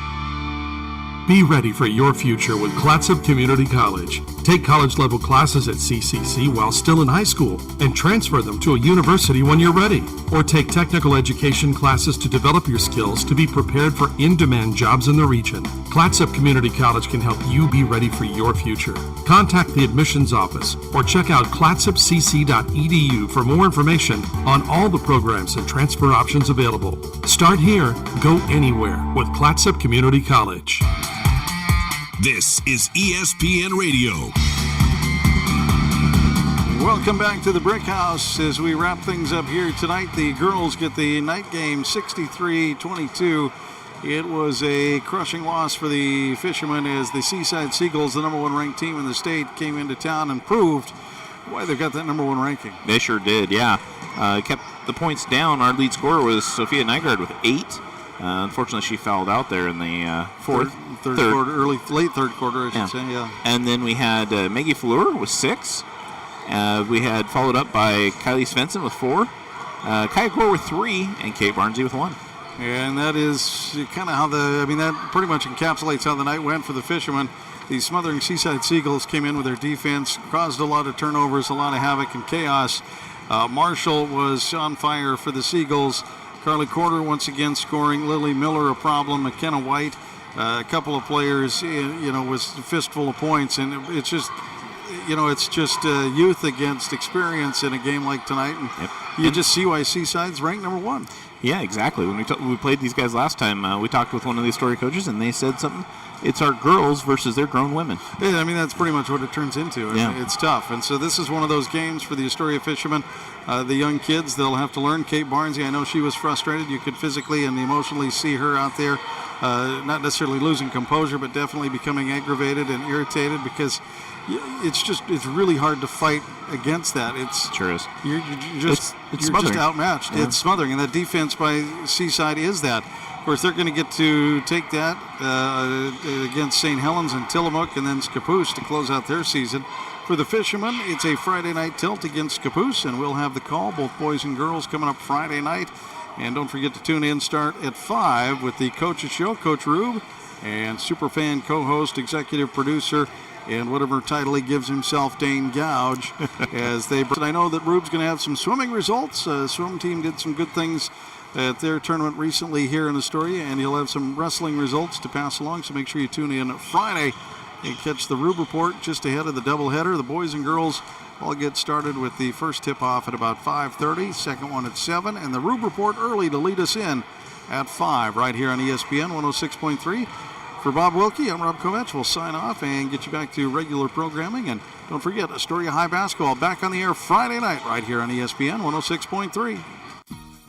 Be ready for your future with Clatsop Community College. Take college-level classes at CCC while still in high school and transfer them to a university when you're ready. Or take technical education classes to develop your skills to be prepared for in-demand jobs in the region. Clatsop Community College can help you be ready for your future. Contact the admissions office or check out clatsopcc.edu for more information on all the programs and transfer options available. Start here, go anywhere with Clatsop Community College. This is ESPN Radio. Welcome back to the Brick House as we wrap things up here tonight. The girls get the night game 63-22. It was a crushing loss for the Fishermen as the Seaside Seagulls, the number one ranked team in the state, came into town and proved why they've got that number one ranking. They sure did, yeah. Kept the points down. Our lead scorer was Sophia Nygaard with 8. Unfortunately, she fouled out there in the third quarter, late third quarter, I should say, yeah. And then we had Maggie Fleur with 6. We had followed up by Kylie Svensson with 4, Kaya Gore with 3, and Kate Barnsey with 1. And that is kind of how that pretty much encapsulates how the night went for the Fishermen. The smothering Seaside Seagulls came in with their defense, caused a lot of turnovers, a lot of havoc and chaos. Marshall was on fire for the Seagulls. Carly Corder once again scoring. Lily Miller a problem. McKenna White, a couple of players, was a fistful of points. And it's just, youth against experience in a game like tonight. And you just see why Seaside's ranked number 1. Yeah, exactly. When we played these guys last time, we talked with one of the Astoria coaches, and they said something. It's our girls versus their grown women. Yeah, that's pretty much what it turns into. Yeah. It's tough. And so this is one of those games for the Astoria Fishermen. The young kids, they'll have to learn. Kate Barnsey, I know she was frustrated. You could physically and emotionally see her out there, not necessarily losing composure, but definitely becoming aggravated and irritated because it's really hard to fight against that. Sure is. You're just outmatched. Yeah. It's smothering, and that defense by Seaside is that. Of course, they're going to get to take that against St. Helens and Tillamook and then Scappoose to close out their season. For the Fishermen, it's a Friday night tilt against Scappoose, and we'll have the call, both boys and girls, coming up Friday night. And don't forget to tune in, start at 5 with the Coaches Show, Coach Rube, and Superfan co-host, executive producer, and whatever title he gives himself, Dane Gouge, as they. I know that Rube's going to have some swimming results. Swim team did some good things at their tournament recently here in Astoria, and he'll have some wrestling results to pass along, so make sure you tune in Friday and catch the Rube Report just ahead of the doubleheader. The boys and girls all get started with the first tip-off at about 5:30, second one at 7, and the Rube Report early to lead us in at 5 right here on ESPN 106.3. For Bob Wilkie, I'm Rob Kovach. We'll sign off and get you back to regular programming. And don't forget, Astoria High Basketball back on the air Friday night right here on ESPN 106.3.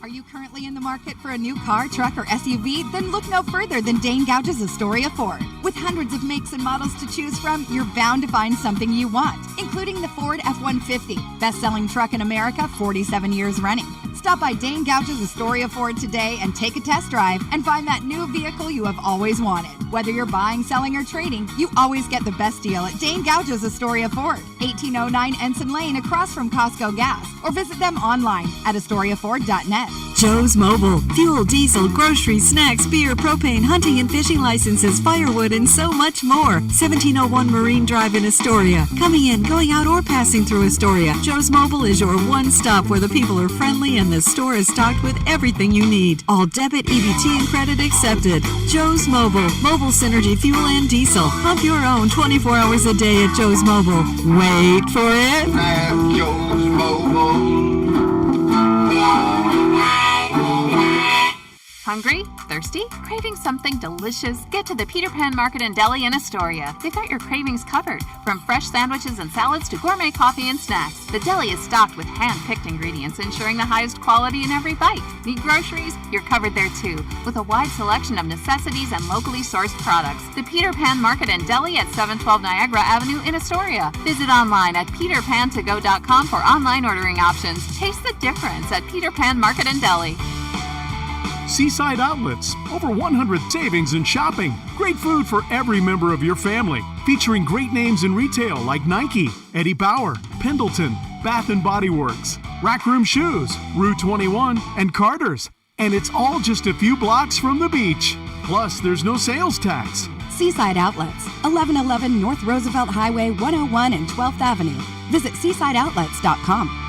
Are you currently in the market for a new car, truck, or SUV? Then look no further than Dane Gouge's Astoria Ford. With hundreds of makes and models to choose from, you're bound to find something you want, including the Ford F-150, best-selling truck in America, 47 years running. Stop by Dane Gouge's Astoria Ford today and take a test drive and find that new vehicle you have always wanted. Whether you're buying, selling, or trading, you always get the best deal at Dane Gouge's Astoria Ford, 1809 Ensign Lane across from Costco Gas, or visit them online at AstoriaFord.net. Joe's Mobile. Fuel, diesel, groceries, snacks, beer, propane, hunting and fishing licenses, firewood, and so much more. 1701 Marine Drive in Astoria. Coming in, going out, or passing through Astoria, Joe's Mobile is your one stop where the people are friendly and the store is stocked with everything you need. All debit, EBT, and credit accepted. Joe's Mobile. Mobile Synergy fuel and diesel. Pump your own 24 hours a day at Joe's Mobile. Wait for it. At Joe's Mobile. Hungry? Thirsty? Craving something delicious? Get to the Peter Pan Market and Deli in Astoria. They've got your cravings covered, from fresh sandwiches and salads to gourmet coffee and snacks. The deli is stocked with hand-picked ingredients, ensuring the highest quality in every bite. Need groceries? You're covered there too, with a wide selection of necessities and locally sourced products. The Peter Pan Market and Deli at 712 Niagara Avenue in Astoria. Visit online at peterpantogo.com for online ordering options. Taste the difference at Peter Pan Market and Deli. Seaside Outlets, over 100 savings and shopping. Great food for every member of your family. Featuring great names in retail like Nike, Eddie Bauer, Pendleton, Bath & Body Works. Rack Room Shoes, Rue 21, and Carter's. And it's all just a few blocks from the beach. Plus, there's no sales tax. Seaside Outlets, 1111 North Roosevelt Highway 101 and 12th Avenue. Visit seasideoutlets.com.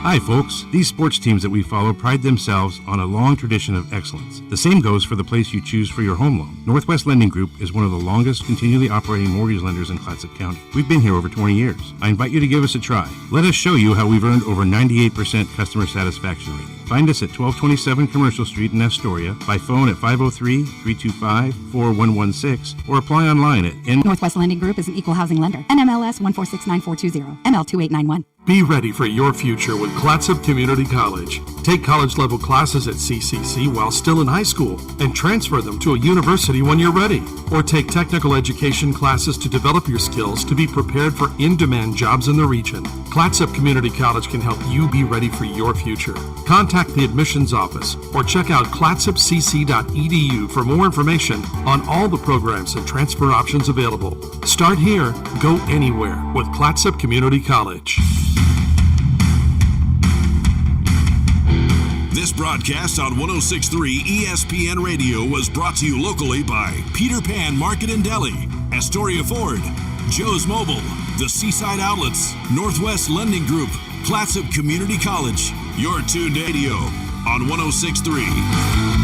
Hi, folks. These sports teams that we follow pride themselves on a long tradition of excellence. The same goes for the place you choose for your home loan. Northwest Lending Group is one of the longest continually operating mortgage lenders in Clatsop County. We've been here over 20 years. I invite you to give us a try. Let us show you how we've earned over 98% customer satisfaction rating. Find us at 1227 Commercial Street in Astoria, by phone at 503-325-4116, or apply online at Northwest Lending Group is an equal housing lender. NMLS 1469420, ML2891. Be ready for your future with Clatsop Community College. Take college-level classes at CCC while still in high school and transfer them to a university when you're ready. Or take technical education classes to develop your skills to be prepared for in-demand jobs in the region. Clatsop Community College can help you be ready for your future. Contact the admissions office or check out clatsopcc.edu for more information on all the programs and transfer options available. Start here, go anywhere with Clatsop Community College. This broadcast on 106.3 ESPN Radio was brought to you locally by Peter Pan Market and Deli, Astoria Ford, Joe's Mobile, the Seaside Outlets, Northwest Lending Group, Clatsop Community College. You're tuned to radio on 106.3.